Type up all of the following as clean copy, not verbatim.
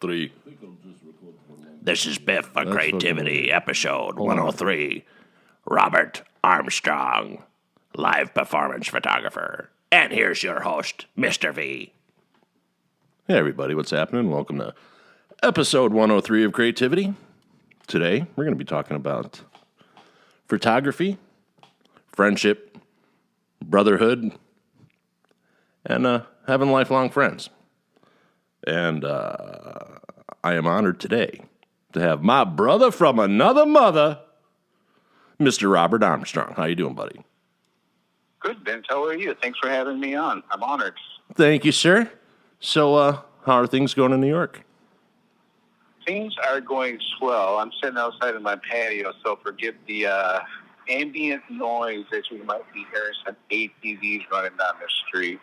103. This is Biff for CreatiVity, episode 103. Robert Armstrong, live performance photographer. And here's your host, Mr. V. Hey, everybody, what's happening? Welcome to episode 103 of CreatiVity. Today, we're going to be talking about photography, friendship, brotherhood, and having lifelong friends. And I am honored today to have my brother from another mother, Mr. Robert Armstrong. How you doing, buddy? Good, Vince. How are you? Thanks for having me on. I'm honored. Thank you, sir. So, how are things going in New York? Things are going swell. I'm sitting outside of my patio, so forgive the ambient noise that you might be hearing, some ATVs running down the street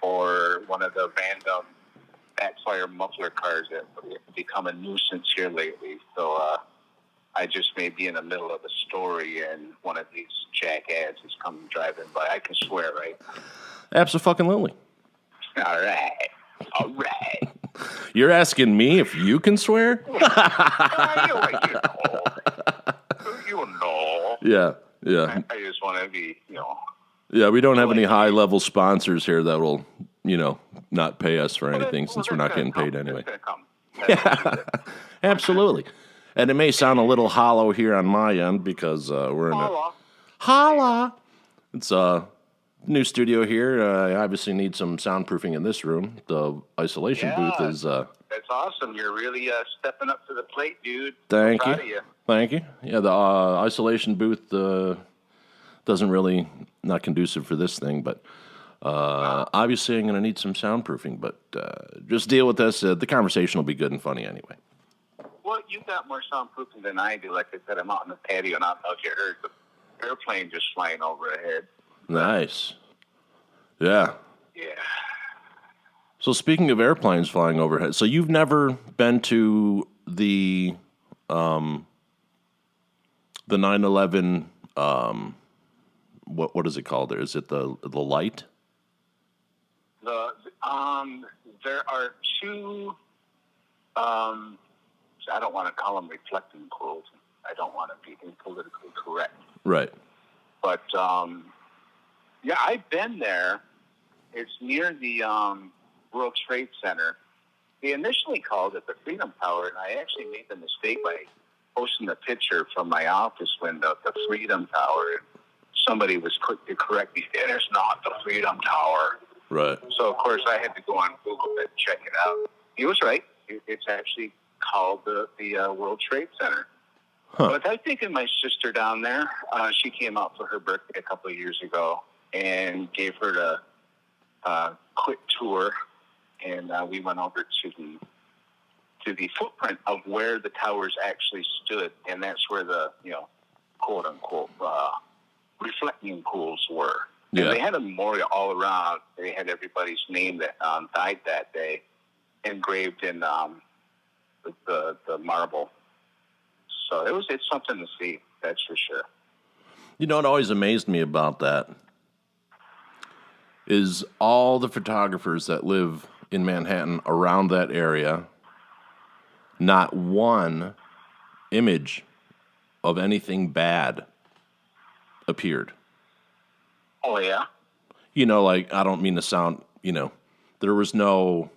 or one of the random backfire muffler cars that have become a nuisance here lately. So I just may be in the middle of a story and one of these jackasses is coming driving by. I can swear, right? Absolutely. All right. You're asking me if you can swear? You know. Yeah. I just want to be, Yeah, we don't have any high-level sponsors here that will, not pay us for anything since we're not getting paid anyway. Yeah, absolutely. And it may sound a little hollow here on my end because we're in a... Holla! It's a new studio here. I obviously need some soundproofing in this room. The isolation booth is... That's awesome. You're really stepping up to the plate, dude. Thank I'm proud you. of you. Thank you. Yeah, the isolation booth doesn't really... not conducive for this thing, but... obviously, I'm going to need some soundproofing, but just deal with this. The conversation will be good and funny anyway. Well, you got more soundproofing than I do. Like I said, I'm out in the patio, and I don't know if you heard the airplane just flying overhead. Nice. Yeah. Yeah. So speaking of airplanes flying overhead, so you've never been to the 9/11, what is it called there? Is it the light? There are two, I don't want to call them reflecting pools. I don't want to be politically correct. Right. But, yeah, I've been there. It's near the World Trade Center. They initially called it the Freedom Tower, and I actually made the mistake by posting a picture from my office window of the Freedom Tower. Somebody was quick to correct me. It is not the Freedom Tower. Right. So, of course, I had to go on Google and check it out. He was right. It's actually called the World Trade Center. Huh. But I've taken my sister down there. She came out for her birthday a couple of years ago and gave her a quick tour. And we went over to the footprint of where the towers actually stood. And that's where the, quote-unquote, reflecting pools were. Yeah. And they had a memorial all around. They had everybody's name that died that day engraved in the marble. So it's something to see, that's for sure. It always amazed me about that is all the photographers that live in Manhattan around that area, not one image of anything bad appeared. Oh, yeah? I don't mean to sound, there was no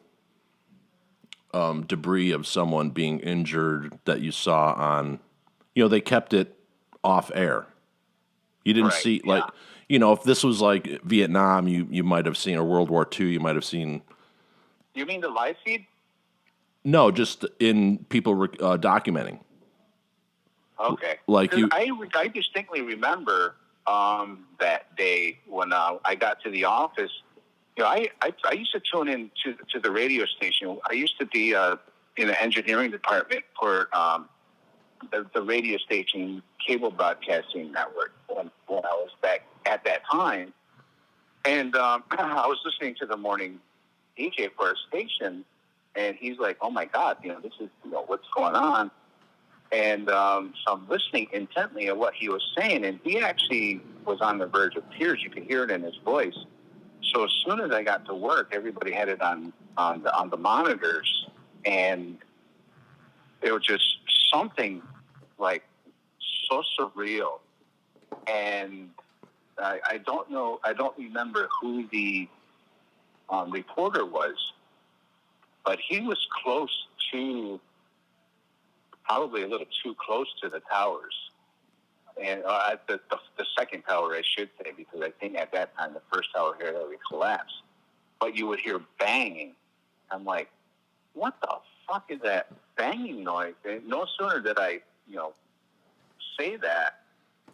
debris of someone being injured that you saw on, they kept it off air. You didn't see, if this was like Vietnam, you might have seen, or World War II, you might have seen. You mean the live feed? No, just in people documenting. Okay. I distinctly remember that day when I got to the office. I used to tune in to the radio station. I used to be in the engineering department for the radio station cable broadcasting network when I was back at that time. And I was listening to the morning DJ for a station, and he's like, "Oh my God, this is what's going on." And so I'm listening intently at what he was saying, and he actually was on the verge of tears. You could hear it in his voice. So as soon as I got to work, everybody had it on the monitors, and it was just something like so surreal. And I don't know, I don't remember who the reporter was, but he was close to, probably a little too close to the towers. And the second tower, I should say, because I think at that time the first tower had already collapsed. But you would hear banging. I'm like, what the fuck is that banging noise? And no sooner did I, say that,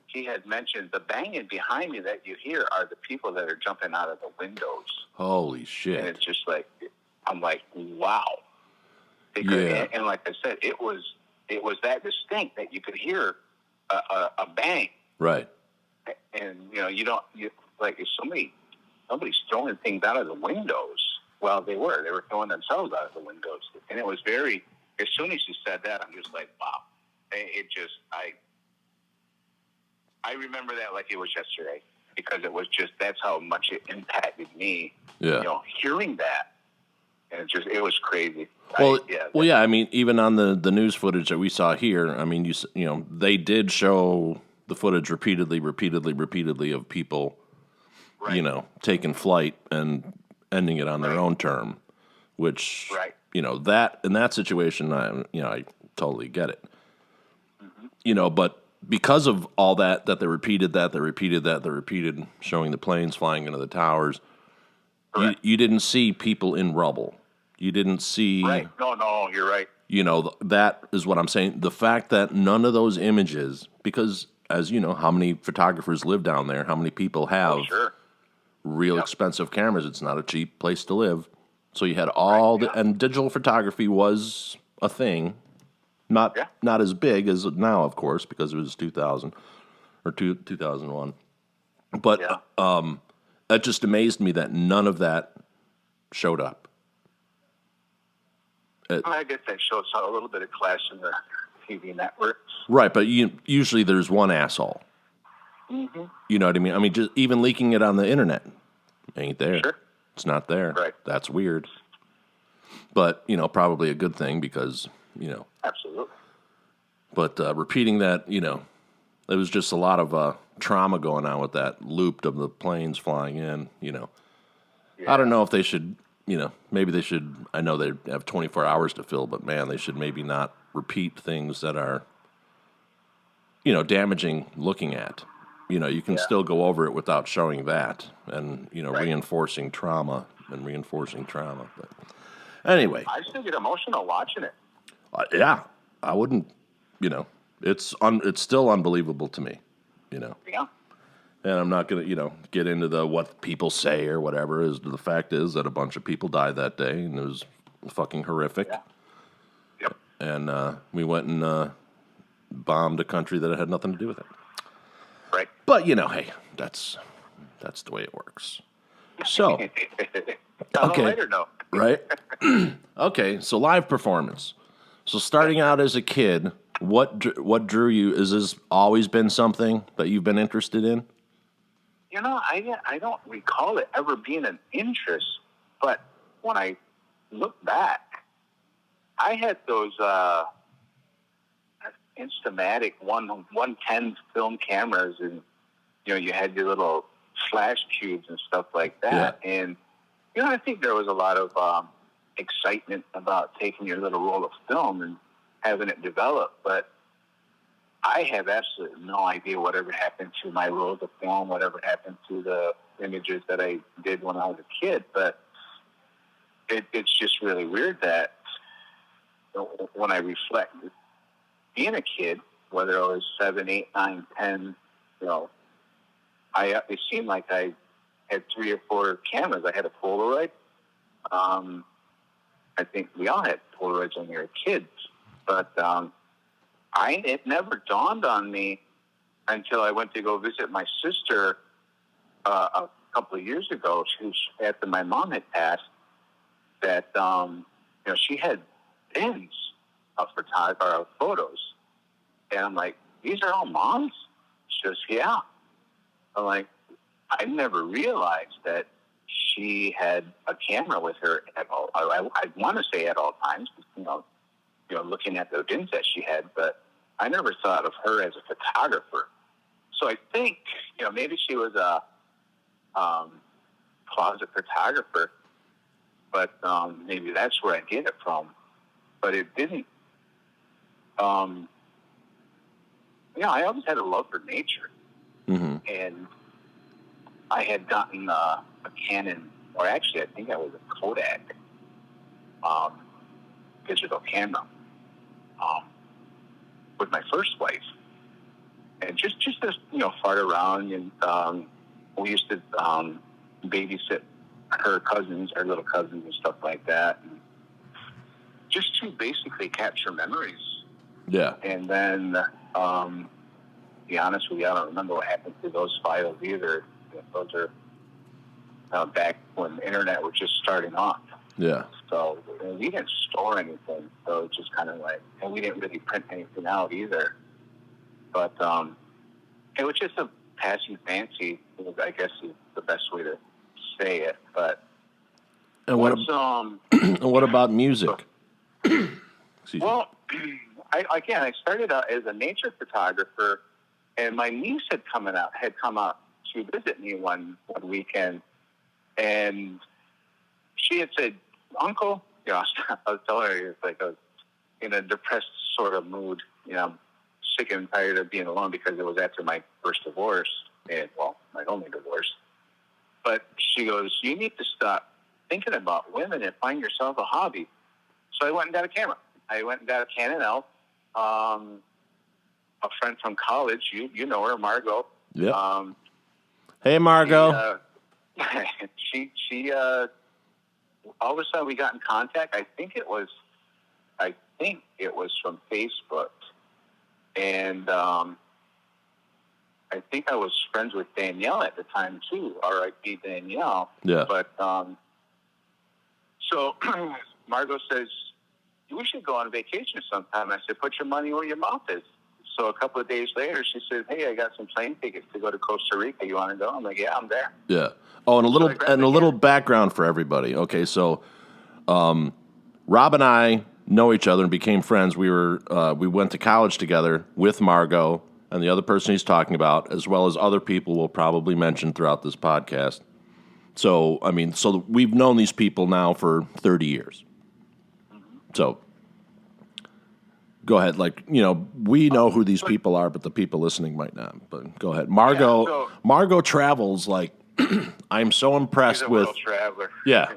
he had mentioned the banging behind me that you hear are the people that are jumping out of the windows. Holy shit. And it's just like, I'm like, wow. Yeah. And like I said, it was that distinct that you could hear a bang. Right. And, like if somebody's throwing things out of the windows. Well, they were throwing themselves out of the windows. And it was as soon as you said that, I'm just like, wow. I remember that like it was yesterday, because that's how much it impacted me. Yeah. Hearing that. And it was crazy. Well, I mean, even on the news footage that we saw here, I mean, they did show the footage repeatedly of people, right. Taking flight and ending it on their own term, which, right. That in that situation, I totally get it. Mm-hmm. But because of all that they repeated showing the planes flying into the towers, you didn't see people in rubble. You didn't see... Right. No, you're right. That is what I'm saying. The fact that none of those images, because as you know, how many photographers live down there, how many people have real expensive cameras. It's not a cheap place to live. So you had and digital photography was a thing. Not as big as now, of course, because it was 2000 or 2001. But it just amazed me that none of that showed up. I guess that shows a little bit of class in the TV network. Right, but usually there's one asshole. Mm-hmm. You know what I mean? I mean, just even leaking it on the internet ain't there. Sure. It's not there. Right. That's weird. But, probably a good thing because, Absolutely. But repeating that, there was just a lot of trauma going on with that loop of the planes flying in, Yeah. I don't know if they should, maybe they should, I know they have 24 hours to fill, but man, they should maybe not repeat things that are, damaging looking at. You can still go over it without showing that and, reinforcing trauma. But anyway. I still get emotional watching it. Yeah, I wouldn't, it's still unbelievable to me, Yeah. And I'm not going to, get into what people say or whatever. The fact is that a bunch of people died that day, and it was fucking horrific. Yeah. Yep. And we went and bombed a country that had nothing to do with it. Right. But, hey, that's the way it works. So, okay. Later, no. Right? Okay, so live performance. So starting out as a kid, what drew you? Has this always been something that you've been interested in? I don't recall it ever being an interest, but when I look back, I had those Instamatic 110 film cameras, and you had your little flash cubes and stuff like that, and I think there was a lot of excitement about taking your little roll of film and having it develop, but I have absolutely no idea whatever happened to my rolls of film, whatever happened to the images that I did when I was a kid. But it's just really weird that when I reflect, being a kid, whether I was 7, 8, 9, 10, it seemed like I had 3 or 4 cameras. I had a Polaroid. I think we all had Polaroids when we were kids, but it never dawned on me until I went to go visit my sister a couple of years ago. After my mom had passed, that she had bins of photos, and I'm like, these are all Mom's? She goes, yeah. I'm like, I never realized that she had a camera with her at all. I want to say at all times, looking at the events that she had, but I never thought of her as a photographer. So I think, maybe she was a closet photographer, but maybe that's where I get it from. But it didn't. I always had a love for nature. Mm-hmm. And I had gotten a Canon, or actually I think I was a Kodak digital camera with my first wife. And just to, fart around, and we used to babysit her cousins, our little cousins and stuff like that. And just to basically capture memories. Yeah. And then, to be honest with you, I don't remember what happened to those files either. Those are back when the internet was just starting off. Yeah. So we didn't store anything. So it's just kind of like, and we didn't really print anything out either. But it was just a passing fancy, I guess is the best way to say it. But and what about music? Well, I started out as a nature photographer, and my niece had come out to visit me one weekend, and she had said, "Uncle," I was telling her, I was in a depressed sort of mood, I'm sick and tired of being alone because it was after my first divorce, and my only divorce. But she goes, "You need to stop thinking about women and find yourself a hobby." So I went and got a camera. I went and got a Canon L. A friend from college, you know her, Margot. Yeah. Hey, Margot. She all of a sudden we got in contact. I think it was from Facebook, and I think I was friends with Danielle at the time too. R.I.P. Danielle. Yeah. But so Margot says, "We should go on vacation sometime." I said, "Put your money where your mouth is." So a couple of days later, she said, "Hey, I got some plane tickets to go to Costa Rica. You want to go?" I'm like, "Yeah, I'm there." Yeah. Oh, and a little background for everybody. Okay, so Rob and I know each other and became friends. We went to college together with Margot and the other person he's talking about, as well as other people we'll probably mention throughout this podcast. So, we've known these people now for 30 years. So, go ahead. We know who these people are, but the people listening might not. But go ahead. Margot travels I'm so impressed she's a with. World traveler. Yeah.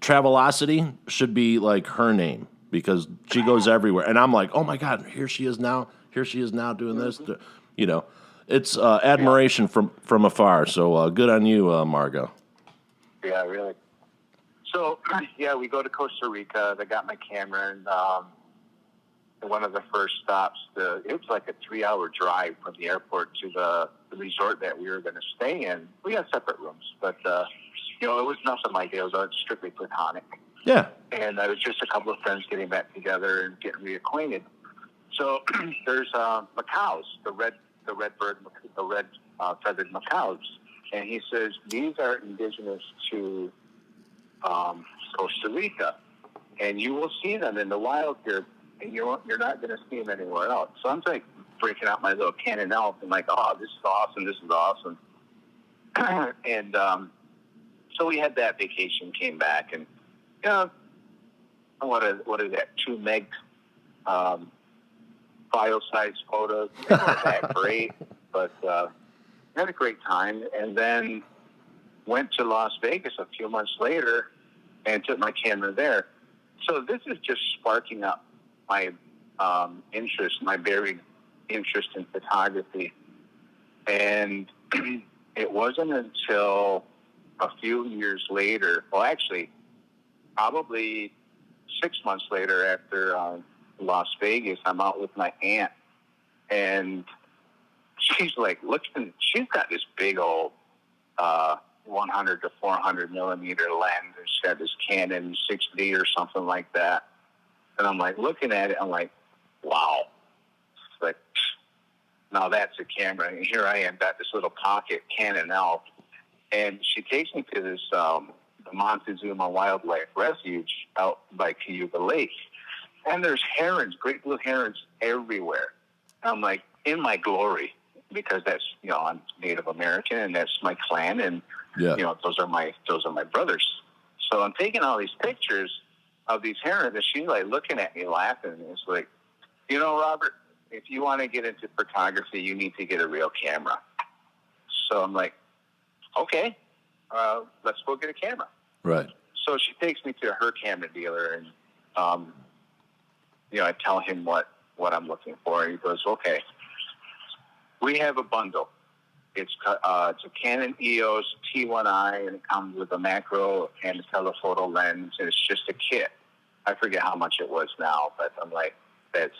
Travelocity should be her name because she goes everywhere. And I'm like, oh my God, here she is now. Here she is now doing this. It's admiration from afar. So good on you, Margot. Yeah, really. So, we go to Costa Rica. I got my camera, and one of the first stops, it was like a 3-hour drive from the airport to the resort that we were going to stay in. We had separate rooms, but, it was nothing like it. It was strictly platonic. Yeah. And I was just a couple of friends getting back together and getting reacquainted. So there's macaws, the red feathered macaws. And he says, these are indigenous to Costa Rica, and you will see them in the wild here, and you're not going to see them anywhere else. So I'm breaking out my little Canon L and oh, this is awesome. And so we had that vacation, came back, and what is that, 2 meg file size photos. They weren't that great, but had a great time, and then went to Las Vegas a few months later and took my camera there. So this is just sparking up my interest, my varied interest in photography. And it wasn't until a few years later, well, actually, probably 6 months later after Las Vegas, I'm out with my aunt, and she's looking, she's got this big old 100 to 400 millimeter lens, and she's got this Canon 6D or something like that. And I'm looking at it, I'm wow. It's now that's a camera. And here I am, got this little pocket Canon L. And she takes me to this the Montezuma Wildlife Refuge out by Cayuga Lake. And there's herons, great blue herons everywhere. I'm like, in my glory, because that's, I'm Native American and that's my clan, and those are my brothers. So I'm taking all these pictures of these herons, and she's like looking at me laughing. And it's like, Robert, if you want to get into photography, you need to get a real camera. So I'm like, okay, let's go get a camera. Right. So she takes me to her camera dealer, and I tell him what I'm looking for, and he goes, okay, we have a bundle. It's a Canon EOS T1i, and it comes with a macro and a telephoto lens, and it's just a kit. I forget how much it was now, but I'm like, that's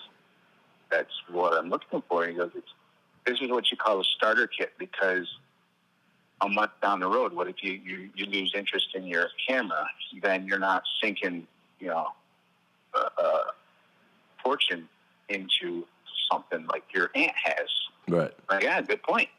what I'm looking for. And he goes, this is what you call a starter kit, because a month down the road, what if you lose interest in your camera? Then you're not sinking, fortune into something like your aunt has. Right. Like, yeah, good point.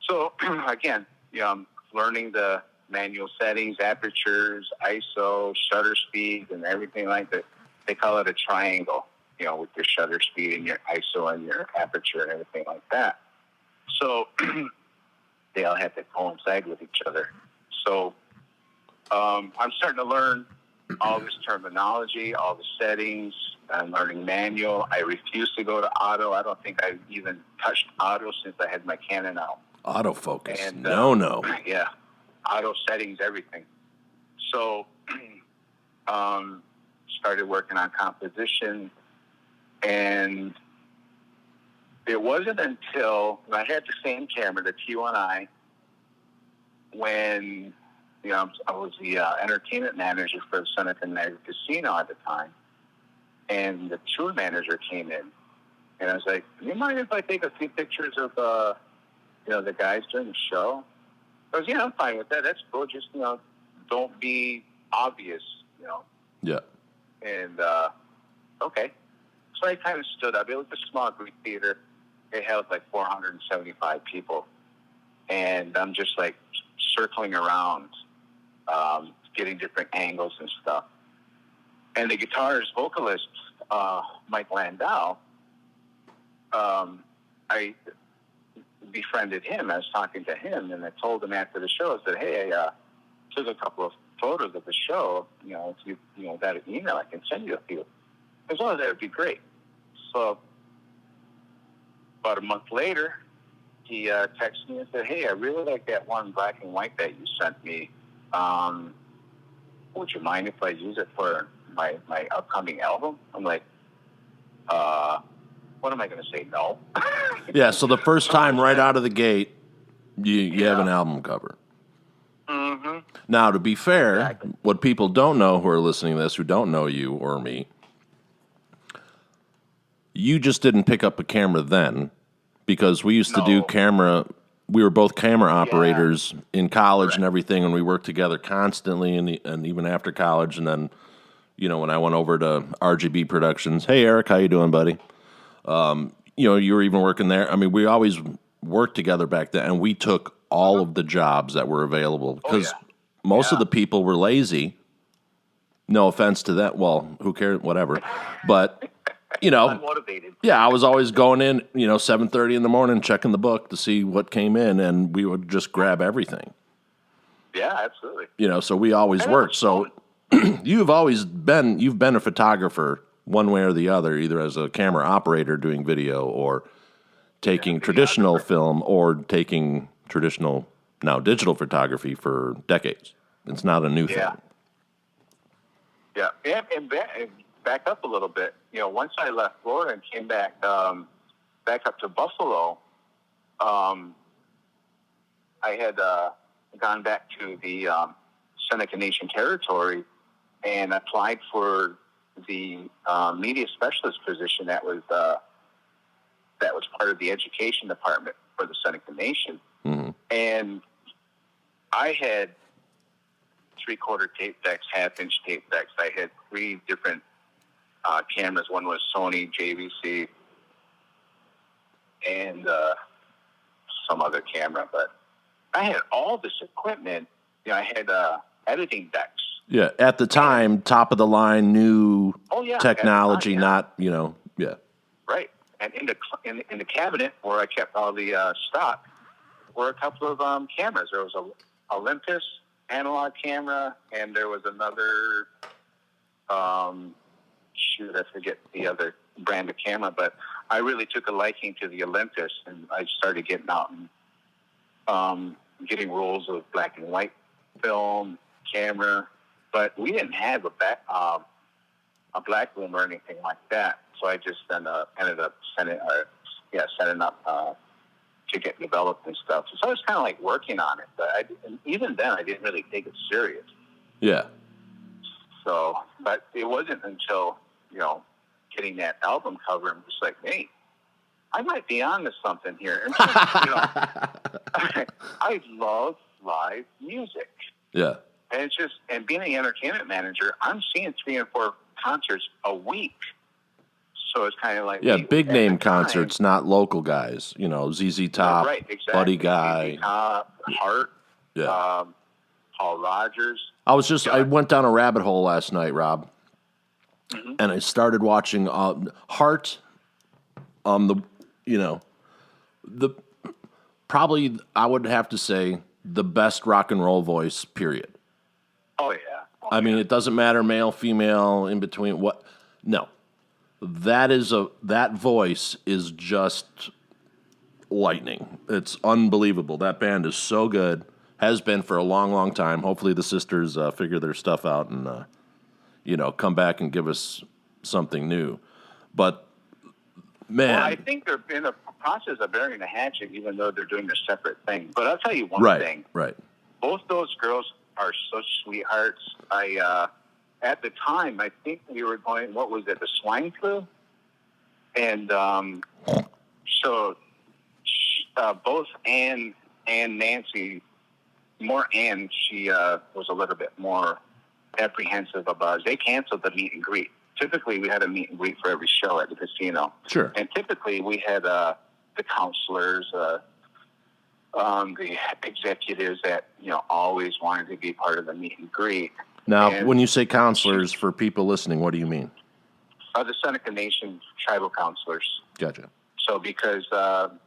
So again, I'm learning the manual settings, apertures, ISO, shutter speed, and everything like that. They call it a triangle, with your shutter speed and your ISO and your aperture and everything like that. So they all have to coincide with each other. So I'm starting to learn all this terminology, all the settings. I'm learning manual. I refuse to go to auto. I don't think I've even touched auto since I had my Canon out. Autofocus. And, no. Yeah. Auto settings, everything. So started working on composition. And it wasn't until I had the same camera, the T1i, when I was the entertainment manager for the Seneca Niagara Casino at the time, and the tour manager came in, and I was like, "Do you mind if I take a few pictures of the guys during the show?" I was, "Yeah, I'm fine with that. That's cool. Just don't be obvious, Yeah. And okay. So I kind of stood up. It was a small Greek theater. It held like 475 people. And I'm just like circling around, getting different angles and stuff. And the guitarist, vocalist, Mike Landau, I befriended him. I was talking to him, and I told him after the show, I said, hey, I took a couple of photos of the show. If you got an email, I can send you a few. As well as that would be great. So about a month later, he texted me and said, hey, I really like that one black and white that you sent me. Would you mind if I use it for my upcoming album? I'm like, what am I going to say? No. Yeah, so the first time right out of the gate, you have an album cover. Mm-hmm. Now, to be fair, what people don't know who are listening to this, who don't know you or me, you just didn't pick up a camera then, because we used to do camera. We were both camera operators in college and everything, and we worked together constantly, and even after college. And then, when I went over to RGB Productions, hey Eric, how you doing, buddy? You were even working there. I mean, we always worked together back then, and we took all of the jobs that were available because most of the people were lazy. No offense to that. Well, who cares? Whatever. But Unmotivated. Yeah, I was always going in, 7:30 in the morning, checking the book to see what came in, and we would just grab everything. Yeah, absolutely. So we always worked. So you've been a photographer one way or the other, either as a camera operator doing video or taking traditional film or taking traditional, now digital photography for decades. It's not a new thing. Yeah, and back up a little bit. Once I left Florida and came back up to Buffalo, I had gone back to the Seneca Nation territory and applied for the media specialist position that was part of the education department for the Seneca Nation. Mm-hmm. And I had 3/4 tape decks, 1/2-inch tape decks. I had 3 different cameras. One was Sony, JVC, and some other camera. But I had all this equipment. I had editing decks Yeah, at the time, top of the line, new technology, time, not right. And in the cabinet where I kept all the stock were a couple of cameras. There was a Olympus analog camera, and there was another. I forget the other brand of camera, but I really took a liking to the Olympus, and I started getting out and getting rolls of black and white film camera. But we didn't have a black room or anything like that, so I just ended up setting up to get developed and stuff. So I was kind of like working on it, but even then I didn't really take it serious. Yeah. So, but it wasn't until, getting that album cover, I'm just like, hey, I might be onto something here. And I love live music. Yeah. And it's just, and being an entertainment manager, I'm seeing 3 and 4 concerts a week. So it's kind of like, big name concerts, not local guys. ZZ Top, right, exactly. Buddy Guy, ZZ Top, Heart, Paul Rogers. I went down a rabbit hole last night, Rob, and I started watching Heart. Probably I would have to say the best rock and roll voice. Period. Oh yeah. I mean, it doesn't matter, male, female, in between. What? No, that voice is just lightning. It's unbelievable. That band is so good. Has been for a long, long time. Hopefully the sisters figure their stuff out and, come back and give us something new. But, man. Well, I think they're in the process of burying the hatchet, even though they're doing a separate thing. But I'll tell you one thing. Right. Both those girls are such sweethearts. At the time, I think we were going, what was it, the swine flu? And so both Ann and Nancy, more Ann, she was a little bit more apprehensive about it. They canceled the meet and greet. Typically, we had a meet and greet for every show at the casino. Sure. And typically, we had the counselors, the executives that, always wanted to be part of the meet and greet. Now, when you say counselors, for people listening, what do you mean? The Seneca Nation tribal counselors. Gotcha. So because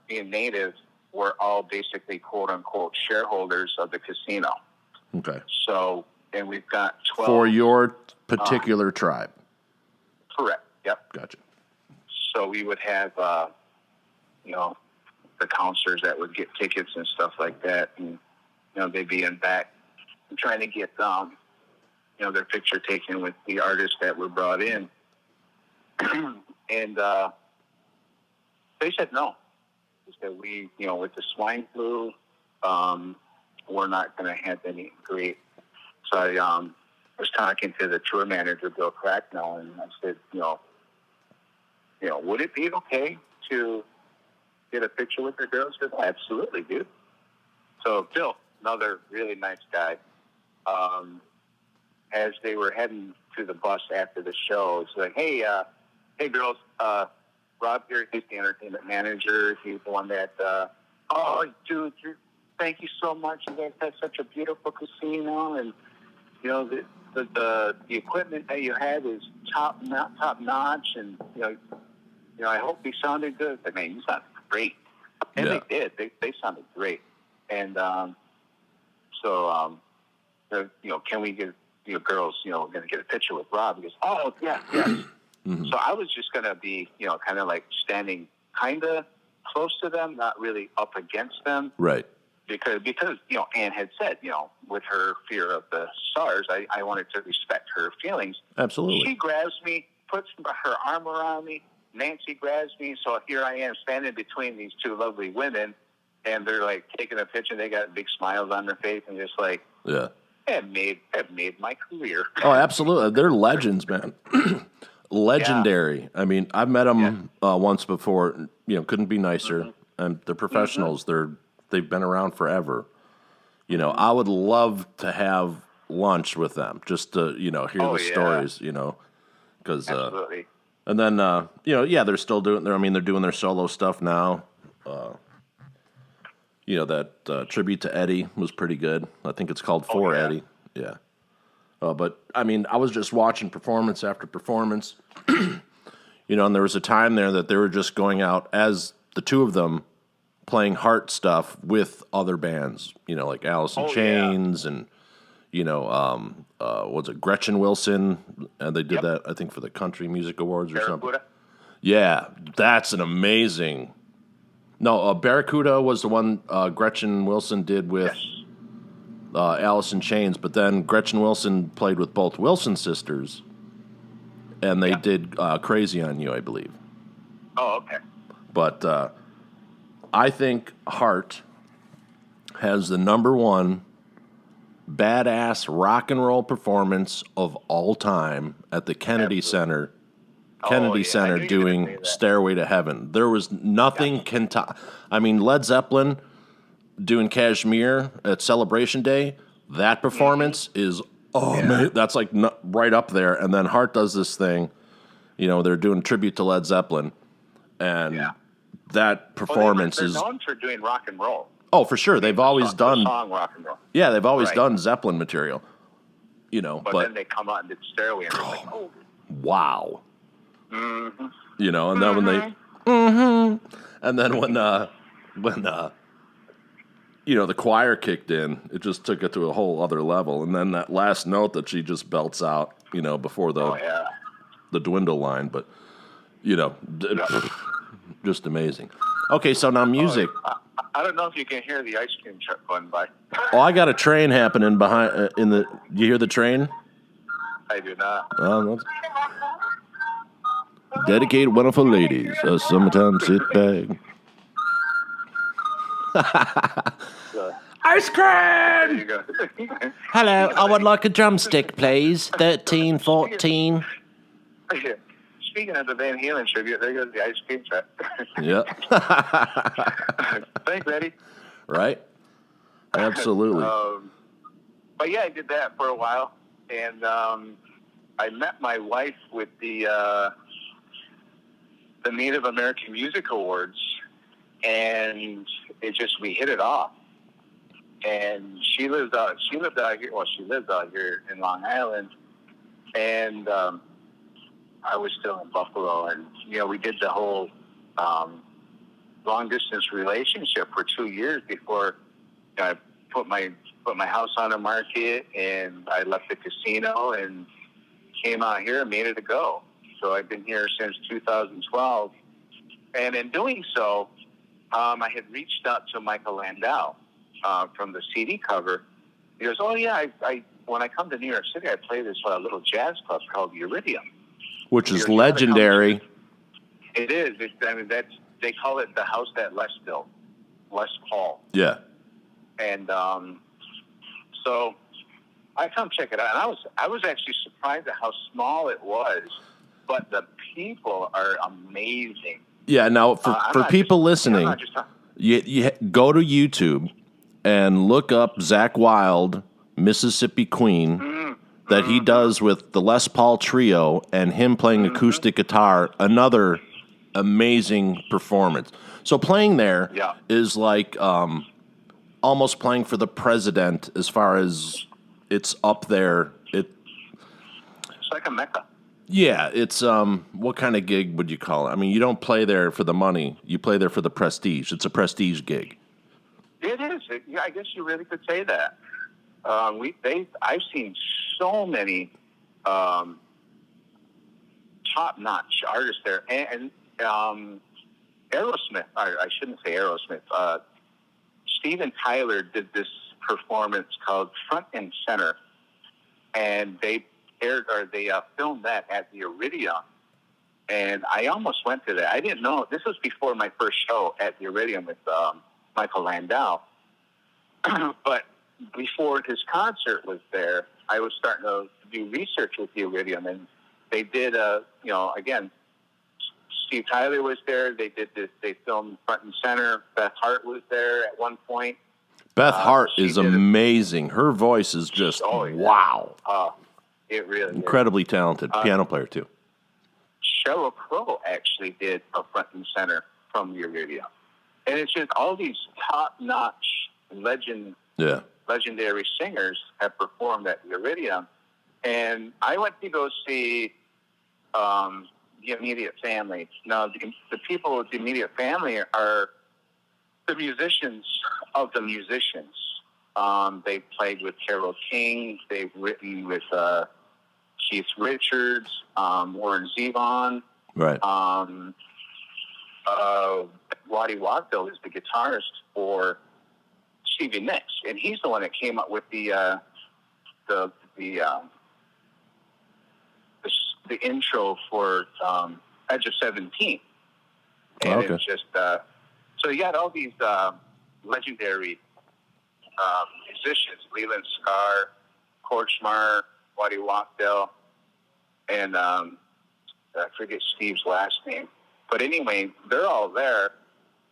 being native, we're all basically quote-unquote shareholders of the casino. Okay. So, and we've got 12. For your particular tribe. Correct. Yep. Gotcha. So we would have, the counselors that would get tickets and stuff like that. And, they'd be in back trying to get, their picture taken with the artists that were brought in. And they said no. They said, with the swine flu, we're not going to have any great. So I was talking to the tour manager, Bill Cracknell, and I said, would it be okay to get a picture with the girls? He said, absolutely, dude. So Bill, another really nice guy, as they were heading to the bus after the show, it's like, hey girls, Rob here, he's the entertainment manager. He's the one that, dude, thank you so much. You guys have such a beautiful casino, and the equipment that you have is top notch, and I hope we sounded good. I mean, you sounded great, and they did. They sounded great, and can we get girls? Going to get a picture with Rob? He goes, oh yeah, yes. Mm-hmm. So I was just going to be, kind of like standing kind of close to them, not really up against them. Right. Because Ann had said, with her fear of the SARS, I wanted to respect her feelings. Absolutely. She grabs me, puts her arm around me. Nancy grabs me. So here I am standing between these two lovely women, and they're like taking a picture. They got big smiles on their face and just like, yeah, have made my career. Oh, absolutely. They're legends, man. Legendary. Yeah. I mean, I've met them once before. Couldn't be nicer. Mm-hmm. And they're professionals. Mm-hmm. They've been around forever. I would love to have lunch with them just to hear the stories. Because absolutely. And then they're still doing they're doing their solo stuff now. That tribute to Eddie was pretty good. I think it's called For Eddie. Yeah. But I mean, I was just watching performance after performance, and there was a time there that they were just going out as the two of them playing Heart stuff with other bands, like Alice in Chains and, what's it, Gretchen Wilson, and they did that, I think, for the Country Music Awards or something. Yeah, that's an amazing... No, Barracuda was the one Gretchen Wilson did with Alice in Chains, but then Gretchen Wilson played with both Wilson sisters, and they did Crazy on You, I believe. Oh, okay. But I think Heart has the number one badass rock and roll performance of all time at the Kennedy Center. Center doing Stairway to Heaven. There was nothing can top. I mean, Led Zeppelin doing Kashmir at Celebration Day. That performance is man, that's like right up there. And then Heart does this thing. They're doing tribute to Led Zeppelin, and that performance they're known for doing rock and roll. Oh, for sure. They've always done song rock and roll. Yeah, they've always done Zeppelin material. But then they come out and did Stairway, and like, wow. Mm-hmm. And then when and then when the choir kicked in, it just took it to a whole other level. And then that last note that she just belts out, before the dwindle line, but just amazing. Okay, so now music. I don't know if you can hear the ice cream truck going by. Oh, I got a train happening behind. You hear the train? I do not. Oh, dedicated wonderful ladies, a summertime sit bag. Ice cream! There you go. Hello, I would like a drumstick, please. 13, 14. Speaking of the Van Halen tribute, there goes the ice cream truck. Yep. Thanks, Eddie. Right? Absolutely. But yeah, I did that for a while, and I met my wife with the Native American Music Awards, and we hit it off. And she lives out here. Well, she lives out here in Long Island, and I was still in Buffalo, and we did the whole long distance relationship for 2 years before I put my house on the market, and I left the casino and came out here and made it a go. So I've been here since 2012, and in doing so, I had reached out to Michael Landau from the CD cover. He goes, "Oh yeah, I when I come to New York City, I play this little jazz club called Iridium, which is legendary." It is. They call it the house that Les built, Les Paul. Yeah. And so I come check it out, and I was actually surprised at how small it was, but the people are amazing. Yeah. Now, for people listening, you go to YouTube and look up Zakk Wylde, Mississippi Queen, that he does with the Les Paul Trio and him playing acoustic guitar. Another amazing performance. So playing there is like almost playing for the president, as far as it's up there. It's like a mecca. Yeah, it's what kind of gig would you call it? I mean, you don't play there for the money. You play there for the prestige. It's a prestige gig. It is. I guess you really could say that. I've seen so many top-notch artists there, and Aerosmith. I shouldn't say Aerosmith. Steven Tyler did this performance called Front and Center, and they filmed that at the Iridium, and I almost went to that. I didn't know. This was before my first show at the Iridium with Michael Landau, but before his concert was there, I was starting to do research with the Iridium, and they did again, Steve Tyler was there. They did this. They filmed Front and Center. Beth Hart was there at one point. Beth Hart is amazing. Her voice is just wow. It really incredibly talented piano player too. Sheryl Crow actually did a Front and Center from the Iridium, and it's just all these top-notch legendary singers have performed at the Iridium, And I went to go see the immediate family. Now, the people with the immediate family are the musicians of the musicians. They played with Carole King. They've written with Keith Richards, Warren Zevon. Right. Waddy Wachtel is the guitarist for Stevie Nicks, and he's the one that came up with the intro for Edge of 17. And okay. It's just so you got all these legendary musicians: Leland Sklar, Kortchmar, Waddy Wachtel, and I forget Steve's last name. But anyway, they're all there,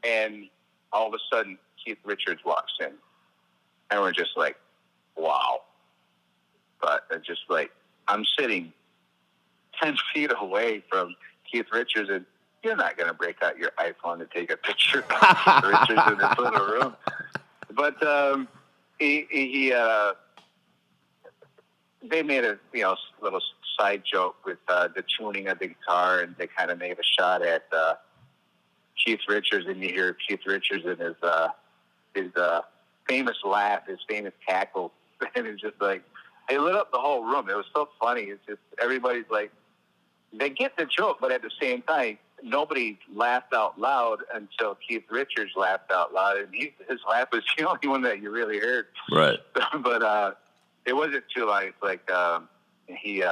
and all of a sudden, Keith Richards walks in, and we're just like, wow. But just like, I'm sitting 10 feet away from Keith Richards, and you're not going to break out your iPhone to take a picture of Keith Richards in this little room. But they made a little side joke with the tuning of the guitar, and they kind of made a shot at Keith Richards, and you hear Keith Richards in his famous laugh, his famous cackle, and it's just like, it lit up the whole room. It was so funny. It's just, everybody's like, they get the joke, but at the same time, nobody laughed out loud until Keith Richards laughed out loud, and his laugh was the only one that you really heard. Right. But it wasn't too long. It's like he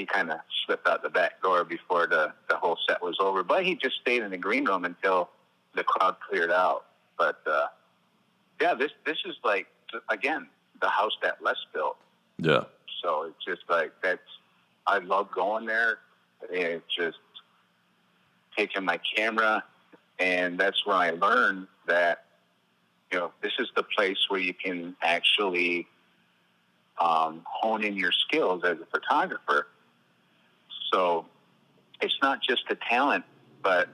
kind of slipped out the back door before the whole set was over. But he just stayed in the green room until the crowd cleared out. But yeah, this is like, again, the house that Les built. Yeah. So it's just like, I love going there. It's just taking my camera, and that's where I learned that, this is the place where you can actually hone in your skills as a photographer. So it's not just the talent, but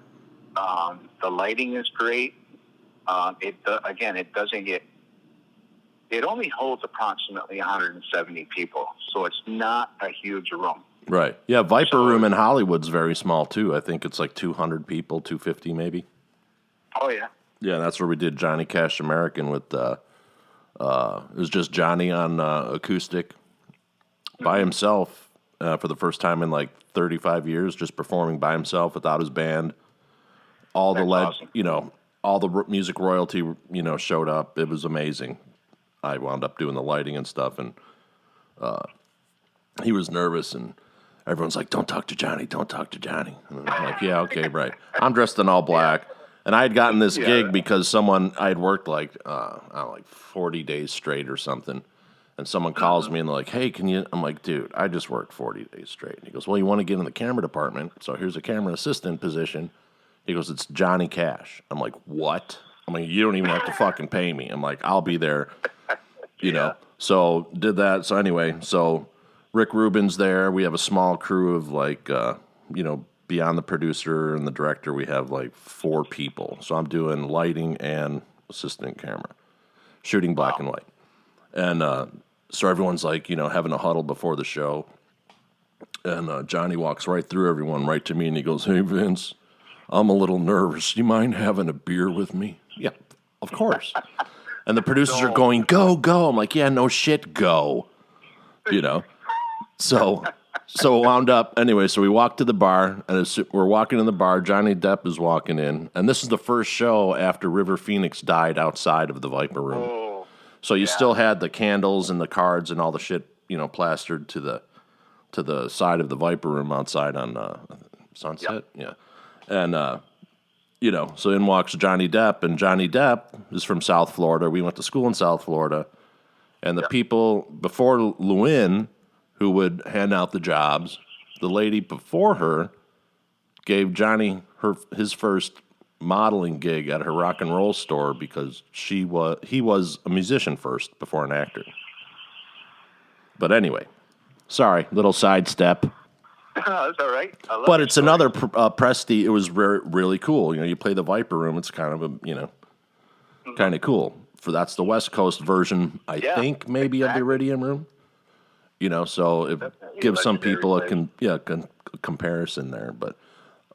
the lighting is great. It only holds approximately 170 people, so it's not a huge room. Right. Yeah, Viper Room in Hollywood's very small, too. I think it's like 200 people, 250 maybe. Oh, yeah. Yeah, that's where we did Johnny Cash American with, it was just Johnny on acoustic by himself for the first time in like 35 years, just performing by himself without his band. All the awesome. All the music royalty, showed up. It was amazing. I wound up doing the lighting and stuff, and he was nervous, and everyone's like, don't talk to Johnny. And I'm like, yeah, okay, right. I'm dressed in all black. And I had gotten this gig because I had worked like 40 days straight or something. And someone calls me and they're like, hey, I'm like, dude, I just worked 40 days straight. And he goes, well, you want to get in the camera department? So here's a camera assistant position. He goes, it's Johnny Cash. I'm like, what? I'm like, you don't even have to fucking pay me. I'm like, I'll be there, So did that. So anyway, Rick Rubin's there. We have a small crew of like, beyond the producer and the director, we have like 4 people. So I'm doing lighting and assistant camera, shooting black and white. And so everyone's like, having a huddle before the show. And Johnny walks right through everyone, right to me, and he goes, hey, Vince, I'm a little nervous. You mind having a beer with me? Yeah, of course. And the producers are going, go, go. I'm like, yeah, no shit, go. So wound up, anyway, so we walked to the bar, and as we're walking in the bar, Johnny Depp is walking in, and this is the first show after River Phoenix died outside of the Viper Room. Oh, so you still had the candles and the cards and all the shit, plastered to the side of the Viper Room outside on Sunset. Yep. Yeah. And, so in walks Johnny Depp, and Johnny Depp is from South Florida. We went to school in South Florida, and the people before Lewin, who would hand out the jobs, the lady before her gave Johnny his first modeling gig at her rock and roll store because he was a musician first before an actor. But anyway, sorry, little sidestep. That's all right. But it's another prestige. It was really cool. You play the Viper Room. It's kind of kind of cool. That's the West Coast version, I think, maybe of the Iridium Room. So it gives some people a comparison there. But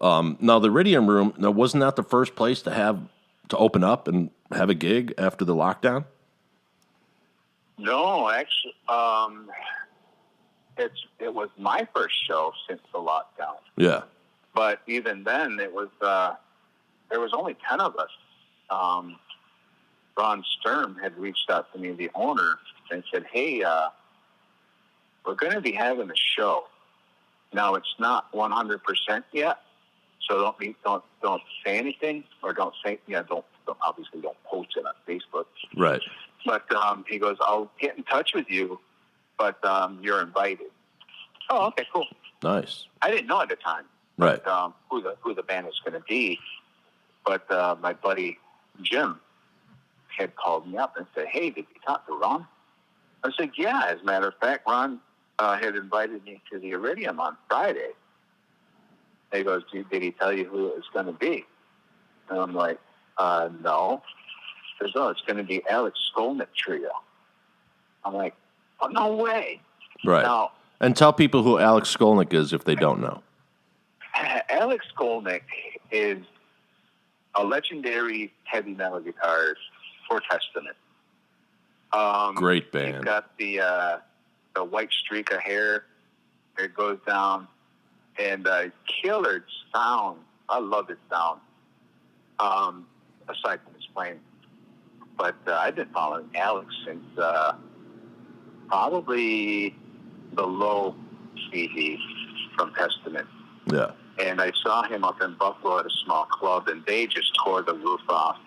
now the Iridium Room, now wasn't that the first place to open up and have a gig after the lockdown? No, actually, it was my first show since the lockdown. Yeah. But even then, there was only 10 of us. Ron Sturm had reached out to me, the owner, and said, "Hey, we're going to be having a show. Now it's not 100% yet, so don't say anything, or don't obviously don't post it on Facebook." Right. But he goes, "I'll get in touch with you, but you're invited." Oh, okay, cool. Nice. I didn't know at the time, right? Who the band was going to be, but my buddy Jim had called me up and said, "Hey, did you talk to Ron?" I said, "Yeah." As a matter of fact, Ron had invited me to the Iridium on Friday. He goes, "Did he tell you who it was going to be?" And I'm like, "No." He says, "Oh, it's going to be Alex Skolnik Trio." I'm like, "Oh, no way." Right. Now, and tell people who Alex Skolnik is if they don't know. Alex Skolnik is a legendary heavy metal guitarist for Testament. Great band. He's got the white streak of hair. It goes down, and killer sound. I love his sound. Aside from his playing, but I've been following Alex since probably the Low CD from Testament. Yeah. And I saw him up in Buffalo at a small club, and they just tore the roof off.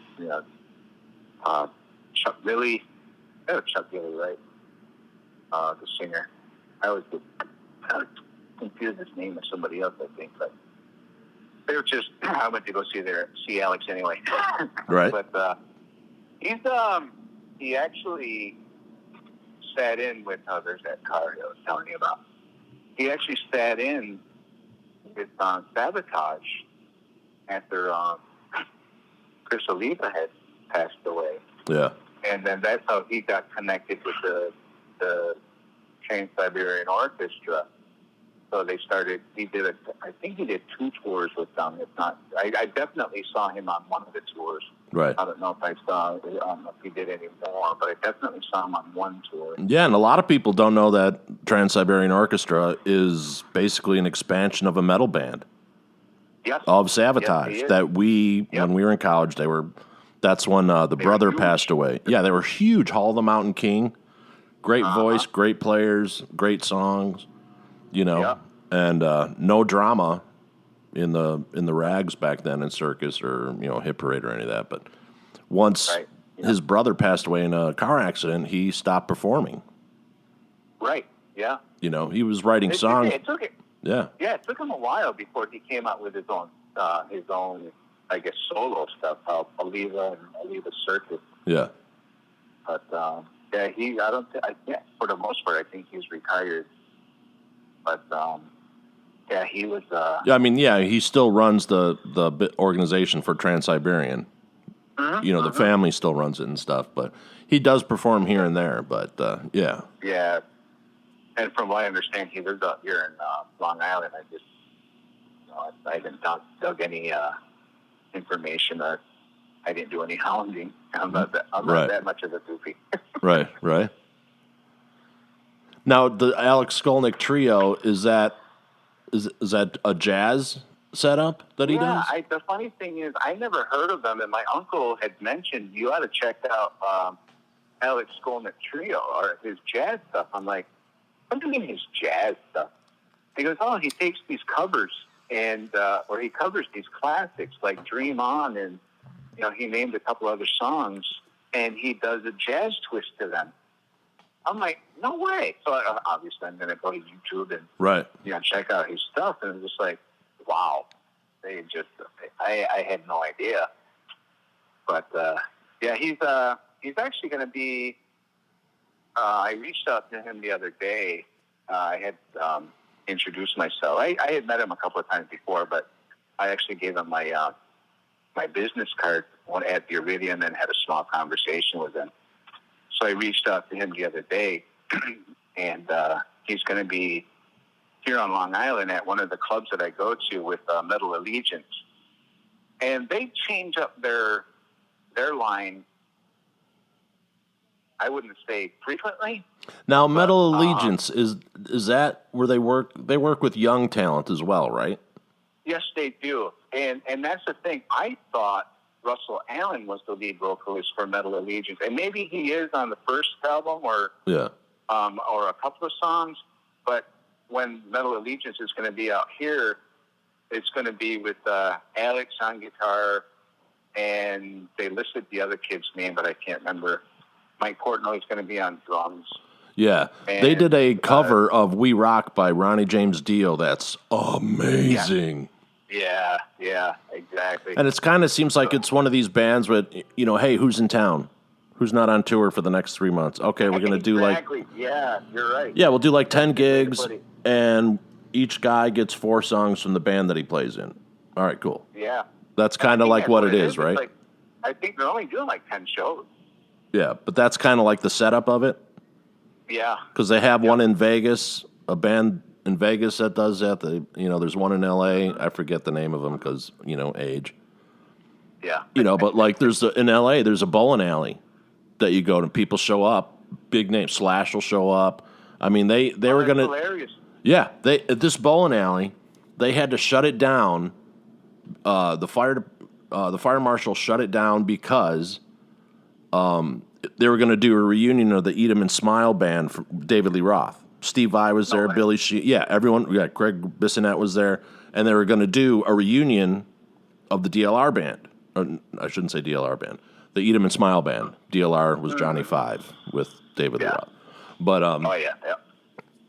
Chuck Billy, right? The singer. I always get confused his name with somebody else, I think. But they were just, I went to go see Alex anyway. Right. But he actually sat in with, there's that car I was telling you about. He actually sat in with Sabotage after Chris Oliva had passed away. Yeah. And then that's how he got connected with the Trans-Siberian Orchestra. So they started, I think he did 2 tours with them. If not, I definitely saw him on one of the tours. Right. I don't know if he did any more, but I definitely saw him on one tour. Yeah, and a lot of people don't know that Trans-Siberian Orchestra is basically an expansion of a metal band. Yes. Of Sabotage. Yes, that when we were in college, that's when the brother passed away. Yeah, they were huge. Hall of the Mountain King. Great voice, great players, great songs, and no drama in the rags back then in Circus or Hit Parade or any of that. But once his brother passed away in a car accident, he stopped performing. Right. Yeah. He was writing songs. It took it. Yeah. Yeah, it took him a while before he came out with his own, I guess, solo stuff. Oliva Circus. Yeah. But for the most part, I think he's retired. But he was. He still runs the organization for Trans-Siberian. Mm-hmm, the family still runs it and stuff, but he does perform here and there. But yeah. Yeah, and from what I understand, he lives out here in Long Island. I haven't dug any information, or I didn't do any hounding. I'm not that much of a goofy. Right. Now, the Alex Skolnik Trio, is that a jazz setup that he does? Yeah, the funny thing is, I never heard of them, and my uncle had mentioned, you ought to check out Alex Skolnik Trio, or his jazz stuff. I'm like, what do you mean his jazz stuff? He goes, he takes these covers, or he covers these classics, like Dream On, and, he named a couple other songs, and he does a jazz twist to them. I'm like, no way. So obviously I'm going to go to YouTube and check out his stuff. And I'm just like, wow. I had no idea. But he's actually going to be, I reached out to him the other day. I had introduced myself. I had met him a couple of times before, but I actually gave him my business card at the Iridium and had a small conversation with him. So I reached out to him the other day, and he's going to be here on Long Island at one of the clubs that I go to with Metal Allegiance. And they change up their line, I wouldn't say frequently. Now, Metal Allegiance, is that where they work? They work with young talent as well, right? Yes, they do. And that's the thing. I thought Russell Allen was the lead vocalist for Metal Allegiance. And maybe he is on the first album or a couple of songs. But when Metal Allegiance is going to be out here, it's going to be with Alex on guitar, and they listed the other kid's name, but I can't remember. Mike Portnoy's going to be on drums. Yeah, and they did a cover of "We Rock" by Ronnie James Dio. That's amazing. Yeah, exactly. And it kind of seems like it's one of these bands with, hey, who's in town? Who's not on tour for the next 3 months? Okay, we're going to do yeah, you're right. Yeah, we'll do like 10 gigs, and each guy gets 4 songs from the band that he plays in. All right, cool. Yeah. That's kind of like what it is, right? Like, I think they're only doing like 10 shows. Yeah, but that's kind of like the setup of it. Yeah. Because they have one in Vegas, a band in Vegas that does that. There's one in L.A. I forget the name of them because, age. Yeah. But like in L.A., there's a bowling alley that you go to. People show up. Big name Slash will show up. I mean, they were going to... hilarious. Yeah. At this bowling alley, they had to shut it down. The fire marshal shut it down because... they were going to do a reunion of the Eat 'Em and Smile band from David Lee Roth. Steve Vai was there, Billy Sheehan. Yeah, everyone. Yeah, Craig Bissonette was there. And they were going to do a reunion of the DLR band. Or, I shouldn't say DLR band. The Eat 'Em and Smile band. DLR was Johnny Five with David Lee Roth. But,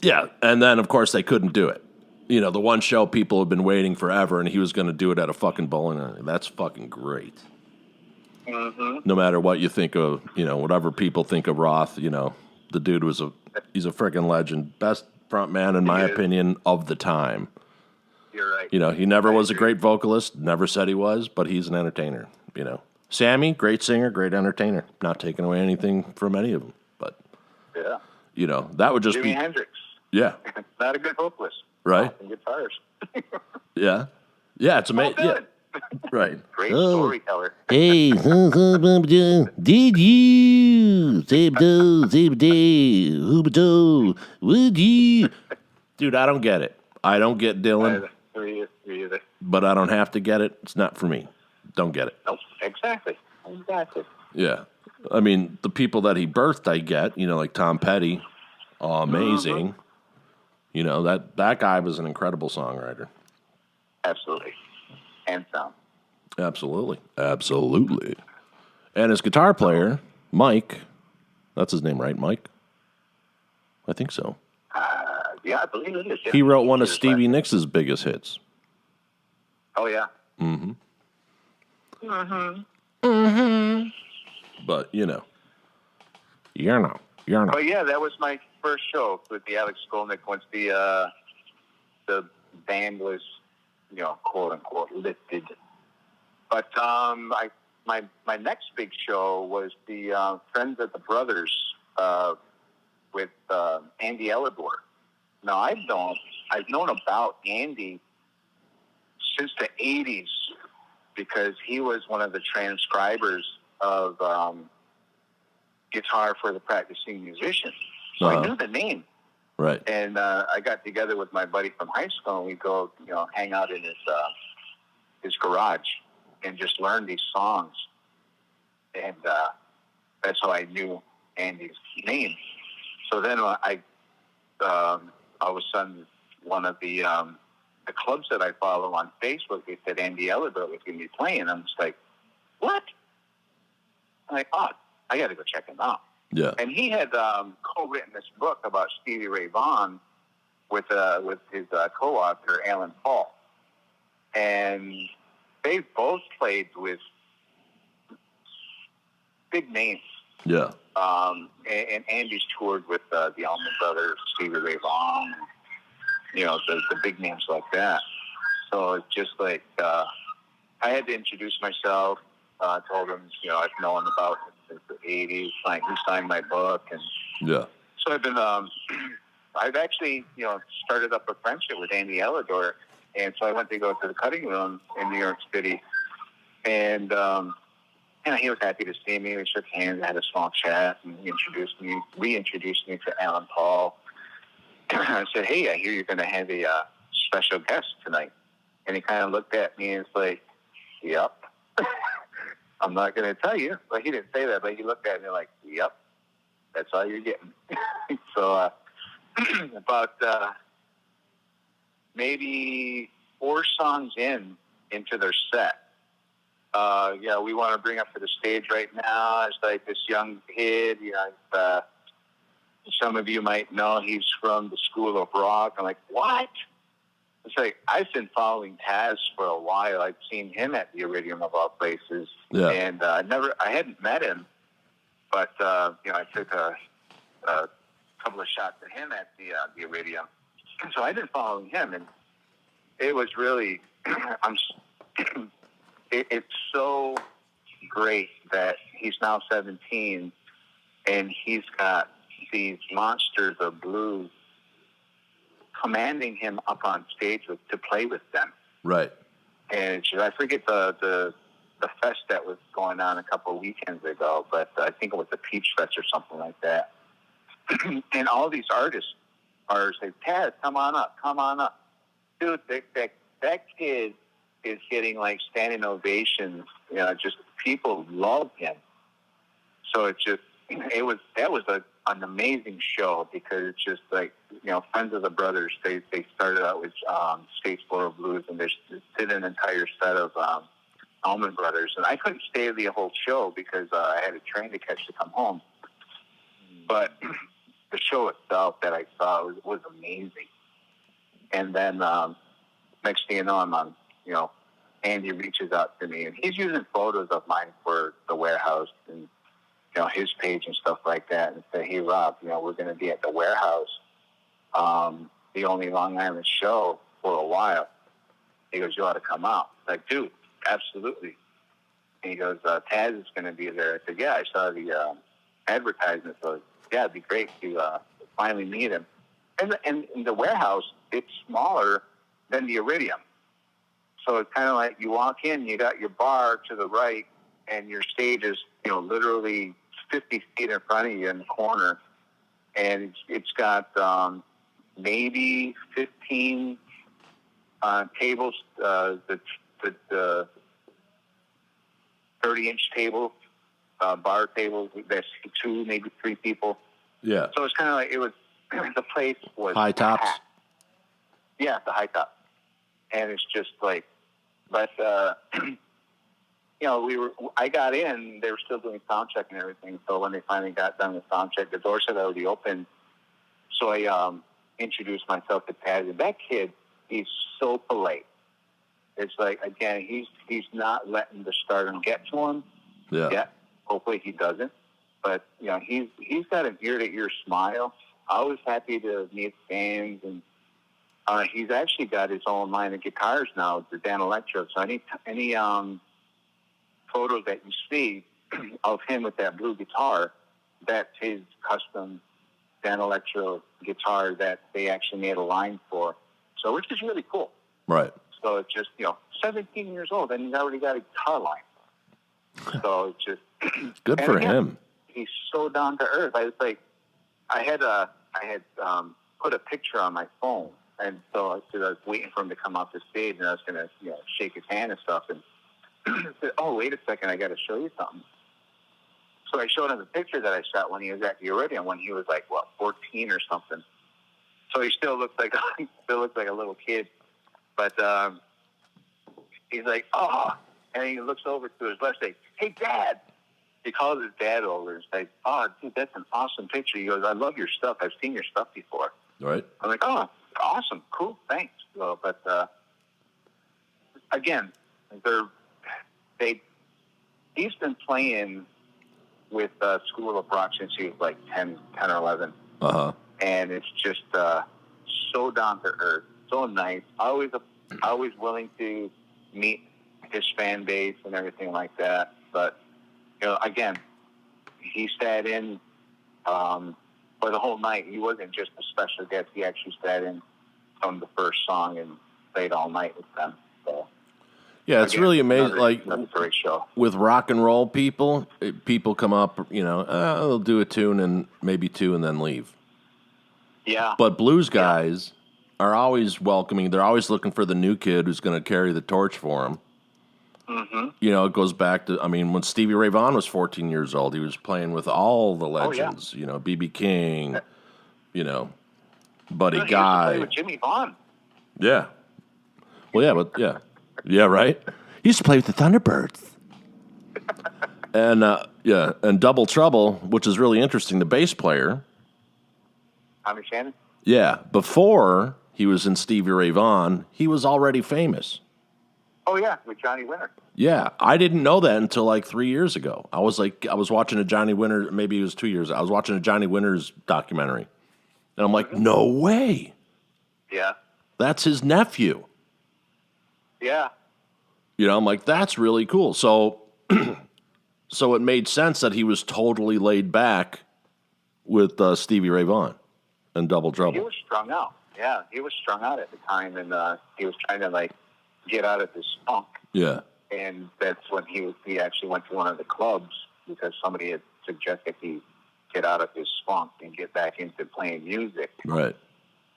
yeah, and then, of course, they couldn't do it. The one show people have been waiting forever, and he was going to do it at a fucking bowling alley. That's fucking great. Mm-hmm. No matter what you think of, whatever people think of Roth, the dude he's a freaking legend. Best front man, in my opinion, of the time. You're right. He never was a great vocalist, never said he was, but he's an entertainer, Sammy, great singer, great entertainer. Not taking away anything from any of them, but, that would just Jimi be... Hendrix. Yeah. Not a good vocalist. Right. And guitars. Yeah. Yeah, it's amazing. Yeah. Right. Great storyteller. Hey, did you? Would you? Dude, I don't get it. I don't get Dylan. Me either. But I don't have to get it. It's not for me. Don't get it. Nope. Exactly. Yeah. I mean, the people that he birthed, I get. Like Tom Petty. Amazing. That guy was an incredible songwriter. Absolutely. And sound. Absolutely. And his guitar player, Mike, that's his name, right, Mike? I think so. Yeah, I believe it is. He wrote one of Stevie Nicks' biggest hits. Oh, yeah. Mm-hmm. But, But yeah, that was my first show with the Alex Skolnik once the band was, quote unquote, lifted. But my next big show was the Friends of the Brothers with Andy Elidor. Now I've known about Andy since the 80s because he was one of the transcribers of Guitar for the Practicing Musician. So I knew the name. Right. And I got together with my buddy from high school, and we'd go, hang out in his garage and just learn these songs. And that's how I knew Andy's name. So then I all of a sudden, one of the clubs that I follow on Facebook, they said Andy Elidor was going to be playing. I'm just like, what? I'm like, oh, I got to go check him out. Yeah. And he had co-written this book about Stevie Ray Vaughan with his co-author, Alan Paul. And they both played with big names. Yeah. And Andy's toured with the Allman Brothers, Stevie Ray Vaughan, the big names like that. So it's just like I had to introduce myself. Told him, I've known about him since the 80s. He signed my book, and yeah. so I've been I've actually, started up a friendship with Andy Ellador, and so I went to go to the cutting room in New York City, and he was happy to see me. We shook hands, had a small chat, and he reintroduced me to Alan Paul. I said, "Hey, I hear you're going to have a special guest tonight." And he kind of looked at me and was like, "Yep." I'm not going to tell you. But he didn't say that, but he looked at me like, "Yep, that's all you're getting." So about maybe 4 songs into their set, we want to bring up to the stage right now. It's like this young kid, some of you might know he's from the School of Rock. I'm like, what? It's like, I've been following Taz for a while. I've seen him at the Iridium of all places. Yeah. And I hadn't met him, but, I took a couple of shots at him at the Iridium. So I've been following him, and it was really, it's so great that he's now 17 and he's got these monsters of blues commanding him up on stage to play with them. Right. And I forget the fest that was going on a couple of weekends ago, but I think it was the Peach Fest or something like that. And all these artists are saying, "Taz, come on up. Dude, that kid is getting like standing ovations. Just people love him." So that was an amazing show, because it's just like, Friends of the Brothers, they started out with States Floral Blues, and they did an entire set of Allman Brothers. And I couldn't stay the whole show because I had a train to catch to come home. But the show itself that I saw was amazing. And then next thing you know, I'm on, Andy reaches out to me, and he's using photos of mine for the warehouse and, his page and stuff like that, and say, "Hey, Rob, we're going to be at the warehouse, the only Long Island show for a while." He goes, "You ought to come out." I'm like, "Dude, absolutely." And he goes, "Taz is going to be there." I said, "Yeah, I saw the advertisement, so yeah, it'd be great to finally meet him." And in the warehouse, it's smaller than the Iridium. So it's kind of like you walk in, you got your bar to the right, and your stage is, literally 50 feet in front of you in the corner. And it's got maybe 15 tables, the 30-inch table, bar tables, that's 2, maybe 3 people. Yeah. So it's kind of like, it was, the place was high tops. packed. Yeah, the high top. And it's just like, but, I got in, they were still doing sound check and everything. So when they finally got done with sound check, the doors had already opened. So I introduced myself to Taz, and that kid, he's so polite. It's like, again, he's not letting the stardom get to him. Yeah. Yet. Hopefully he doesn't. But, he's got an ear-to-ear smile. Always happy to meet fans, and he's actually got his own line of guitars now, the Dan Electro. So any photos that you see of him with that blue guitar, that's his custom Dan Electro guitar that they actually made a line for. So which is really cool. Right. So it's just, 17 years old, and he's already got a guitar line. So it's just good for him. He's so down to earth. I was like, I had put a picture on my phone, and so I was waiting for him to come off the stage, and I was going to shake his hand and stuff, and I said, "Oh, wait a second, I got to show you something." So I showed him the picture that I shot when he was at the Iridium, when he was like 14 or something. So he still looks like a little kid, but he's like, "Oh," and he looks over to his left, like, "Hey, Dad." He calls his dad over and says, "Oh, dude, that's an awesome picture." He goes, "I love your stuff. I've seen your stuff before." Right. I'm like, "Oh, awesome, cool, thanks." So, but again, he's been playing with School of Rock since he was like 10 or 11. Uh-huh. And it's just so down to earth, so nice. Always willing to meet his fan base and everything like that. But again, he sat in for the whole night. He wasn't just a special guest. He actually sat in from the first song and played all night with them. So, yeah, it's really amazing. Another great show. With rock and roll people, people come up, they'll do a tune and maybe two and then leave. Yeah. But blues guys are always welcoming. They're always looking for the new kid who's going to carry the torch for them. Mm-hmm. It goes back to, when Stevie Ray Vaughan was 14 years old, he was playing with all the legends, B.B. King, Buddy Guy. He used to play with Jimmy Vaughn. Yeah. Well, yeah, but yeah. Yeah, right? He used to play with the Thunderbirds. And Double Trouble, which is really interesting, the bass player. Tommy Shannon? Yeah, before he was in Stevie Ray Vaughan, he was already famous. Oh, yeah, with Johnny Winter. Yeah, I didn't know that until like 3 years ago. I was watching a Johnny Winter, maybe it was 2 years. I was watching a Johnny Winters documentary. And I'm like, no way. Yeah. That's his nephew. Yeah. I'm like, that's really cool. So so it made sense that he was totally laid back with Stevie Ray Vaughan and Double Trouble. He was strung out. Yeah, he was strung out at the time, and he was trying to, get out of this funk. Yeah. And that's when he actually went to one of the clubs because somebody had suggested he get out of his funk and get back into playing music. Right.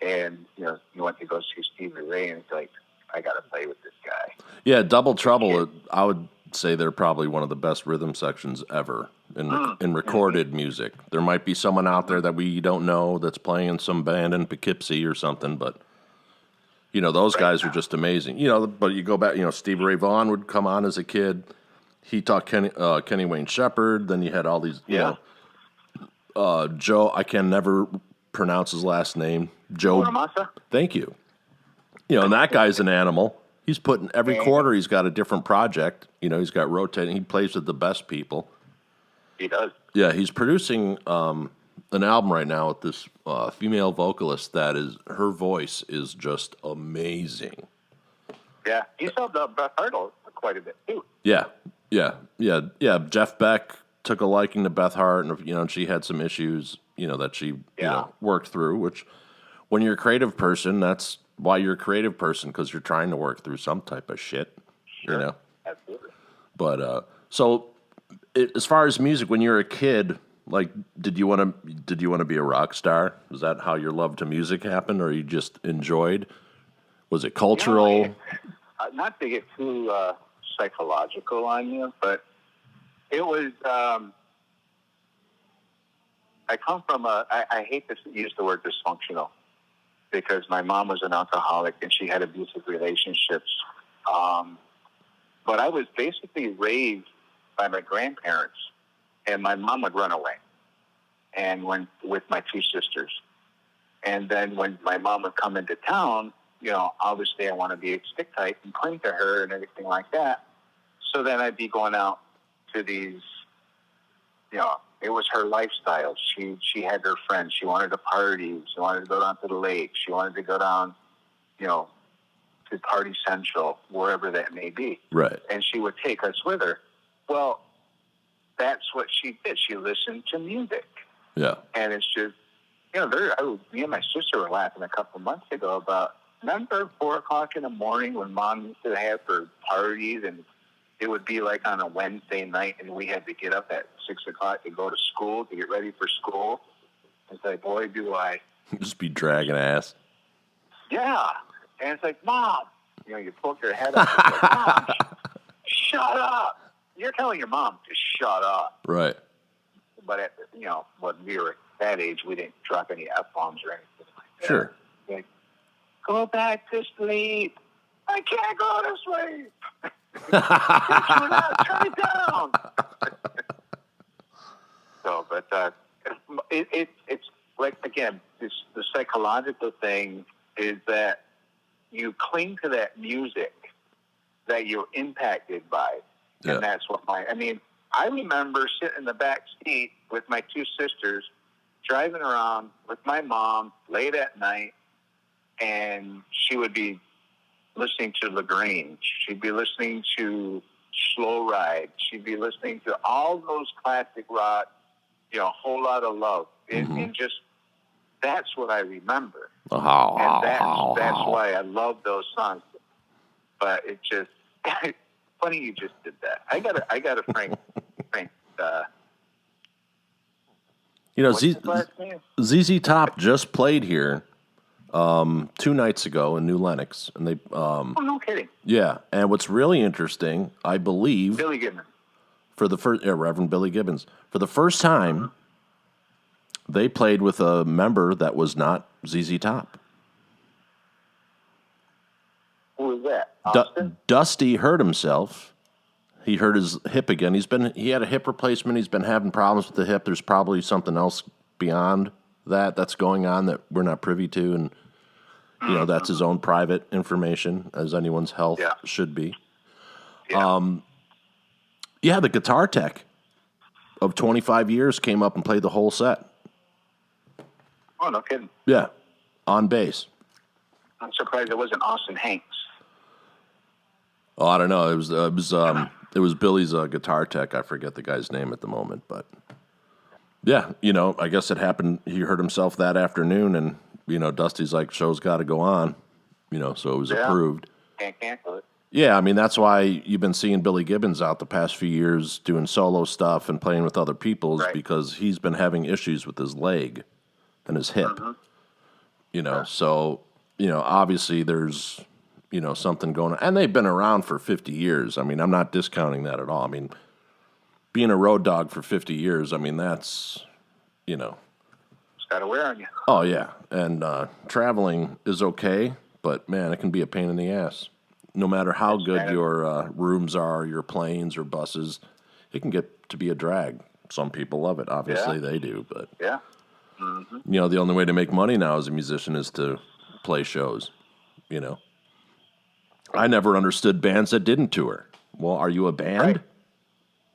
And, he went to go see Stevie Ray, and he's like, I got to play with this guy. Yeah, Double Trouble, I would say they're probably one of the best rhythm sections ever in recorded music. There might be someone out there that we don't know that's playing in some band in Poughkeepsie or something, but, those guys are just amazing. But you go back, Stevie Ray Vaughan would come on as a kid. He taught Kenny Wayne Shepherd. Then you had all these, Joe, I can never pronounce his last name. Joe. Bonamassa? Thank you. And that guy's an animal. He's putting every quarter. He's got a different project. He's got rotating. He plays with the best people. He does. Yeah, he's producing an album right now with this female vocalist her voice is just amazing. Yeah, he's helped Beth Hart quite a bit too. Yeah. Jeff Beck took a liking to Beth Hart, and she had some issues, that she worked through. Which, when you're a creative person, that's why you're a creative person, because you're trying to work through some type of shit. Sure. Absolutely. But as far as music, when you're a kid, did you want to be a rock star? Was that how your love to music happened, or you just enjoyed? Was it cultural? Not to get too psychological on you, but it was. I come from I hate to use the word dysfunctional, because my mom was an alcoholic and she had abusive relationships. But I was basically raised by my grandparents, and my mom would run away and went with my two sisters. And then when my mom would come into town, obviously I want to be stick tight and cling to her and everything like that. So then I'd be going out to these, it was her lifestyle. She had her friends. She wanted to party. She wanted to go down to the lake. She wanted to go down, to Party Central, wherever that may be. Right. And she would take us with her. Well, that's what she did. She listened to music. Yeah. And it's just, me and my sister were laughing a couple of months ago about, remember 4 o'clock in the morning when Mom used to have her parties, and it would be like on a Wednesday night, and we had to get up at 6 o'clock to go to school, to get ready for school. It's like, boy, do I. Just be dragging ass. Yeah. And it's like, Mom, you poke your head up. It's like, Mom, shut up. You're telling your mom to shut up. Right. But, when we were at that age, we didn't drop any F-bombs or anything like that. Sure. Like, go back to sleep. I can't go to sleep. Turn it down. So, but it's like, again, the psychological thing is that you cling to that music that you're impacted by. Yeah. And that's what I remember sitting in the back seat with my two sisters, driving around with my mom late at night, and she would be listening to LaGrange. She'd be listening to Slow Ride. She'd be listening to all those classic rock, Whole Lot of Love. And just that's what I remember. And that's why I love those songs. But it just funny you just did that. I got a Frank. You know, ZZ Top just played here 2 nights ago in New Lenox, and they. Oh, no kidding. Yeah, and what's really interesting, I believe, Billy Gibbons. Reverend Billy Gibbons, for the first time, they played with a member that was not ZZ Top. Who was that? Austin? Dusty hurt himself. He hurt his hip again. He had a hip replacement. He's been having problems with the hip. There's probably something else beyond that's going on that we're not privy to, and that's his own private information, as anyone's health should be. Yeah. The guitar tech of 25 years came up and played the whole set. Oh, no kidding. Yeah, on bass. I'm surprised it wasn't Austin Hanks. Oh, I don't know. It was Billy's guitar tech. I forget the guy's name at the moment, but yeah, I guess it happened. He hurt himself that afternoon, and Dusty's like, show's got to go on, so it was approved. Can't cancel it. Yeah, I mean that's why you've been seeing Billy Gibbons out the past few years doing solo stuff and playing with other people, because he's been having issues with his leg and his hip. So obviously there's. Something going on. And they've been around for 50 years. I mean, I'm not discounting that at all. I mean, being a road dog for 50 years, I mean, that's, It's got to wear on you. Oh, yeah. And traveling is okay, but, man, it can be a pain in the ass. No matter how good your rooms are, your planes or buses, it can get to be a drag. Some people love it. Obviously, they do. But, the only way to make money now as a musician is to play shows, I never understood bands that didn't tour. Well, are you a band? Right.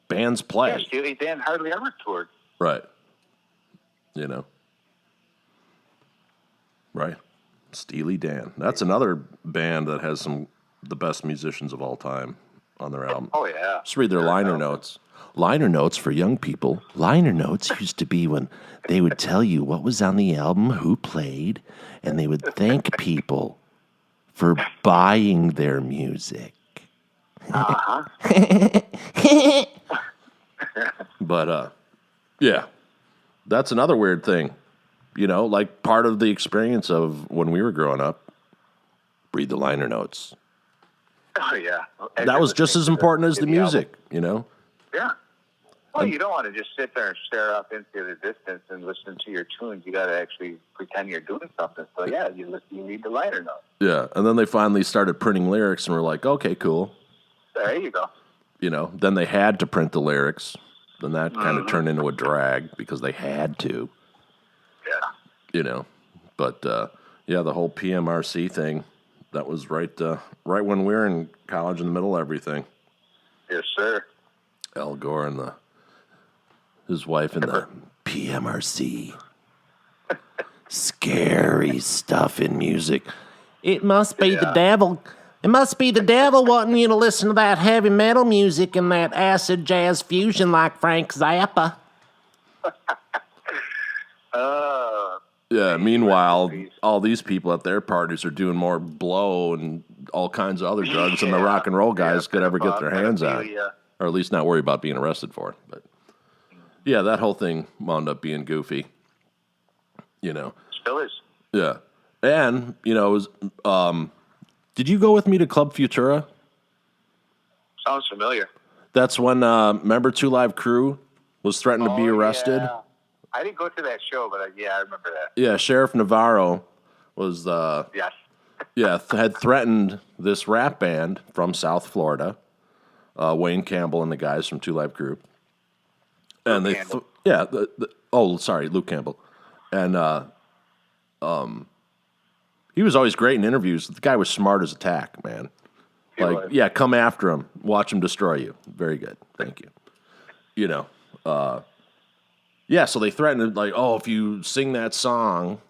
Bands play. Yeah, Steely Dan hardly ever toured. Right. Right. Steely Dan. That's another band that has the best musicians of all time on their album. Oh, yeah. Just read their liner notes. Liner notes for young people. Liner notes used to be when they would tell you what was on the album, who played, and they would thank people for buying their music. But, yeah, that's another weird thing. Like part of the experience of when we were growing up, read the liner notes. Oh, yeah. That was just as important as the music, Yeah. Well, you don't want to just sit there and stare off into the distance and listen to your tunes. You got to actually pretend you're doing something. So, yeah, you read the liner notes. Yeah, and then they finally started printing lyrics, and we're like, okay, cool. There you go. Then they had to print the lyrics. Then that kind of turned into a drag because they had to. Yeah. But, the whole PMRC thing, that was right when we were in college in the middle of everything. Yes, sir. Al Gore and his wife in the PMRC. Scary stuff in music. It must be the devil. It must be the devil wanting you to listen to that heavy metal music and that acid jazz fusion like Frank Zappa. Yeah, meanwhile, all these people at their parties are doing more blow and all kinds of other drugs than the rock and roll guys could ever get their hands on. Or at least not worry about being arrested for it. But yeah, that whole thing wound up being goofy. Still is. Yeah. And, it was, did you go with me to Club Futura? Sounds familiar. That's when, remember 2 Live Crew was threatened to be arrested? Yeah. I didn't go to that show, but I remember that. Yeah, Sheriff Navarro was, yes. had threatened this rap band from South Florida, Wayne Campbell and the guys from 2 Live Crew. And Luke Luke Campbell. And he was always great in interviews. The guy was smart as a tack, man. Come after him. Watch him destroy you. Very good. Thank you. So they threatened, if you sing that song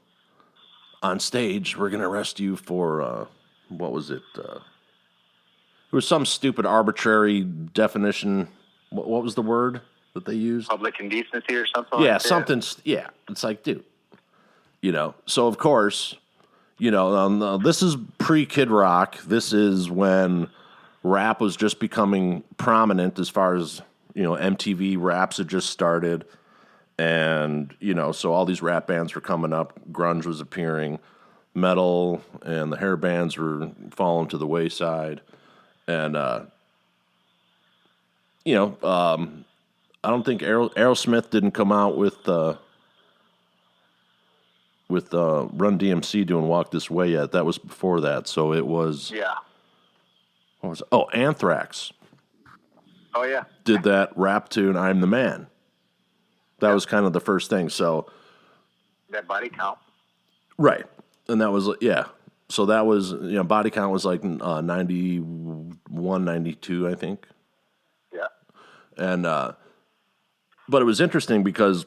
on stage, we're going to arrest you for, what was it? It was some stupid arbitrary definition. What was the word that they used? Public indecency or something like that? Yeah. It's like, dude, So of course, this is pre-Kid Rock. This is when rap was just becoming prominent as far as, MTV Raps had just started. And, so all these rap bands were coming up. Grunge was appearing. Metal and the hair bands were falling to the wayside. And, I don't think Aerosmith didn't come out with Run DMC doing Walk This Way yet. That was before that. So it was... Yeah. Anthrax. Oh, yeah. Did that rap tune, I'm the Man. That was kind of the first thing. So... That Body Count. Right. And that was, So that was, Body Count was like 91, 92, I think. Yeah. And, but it was interesting because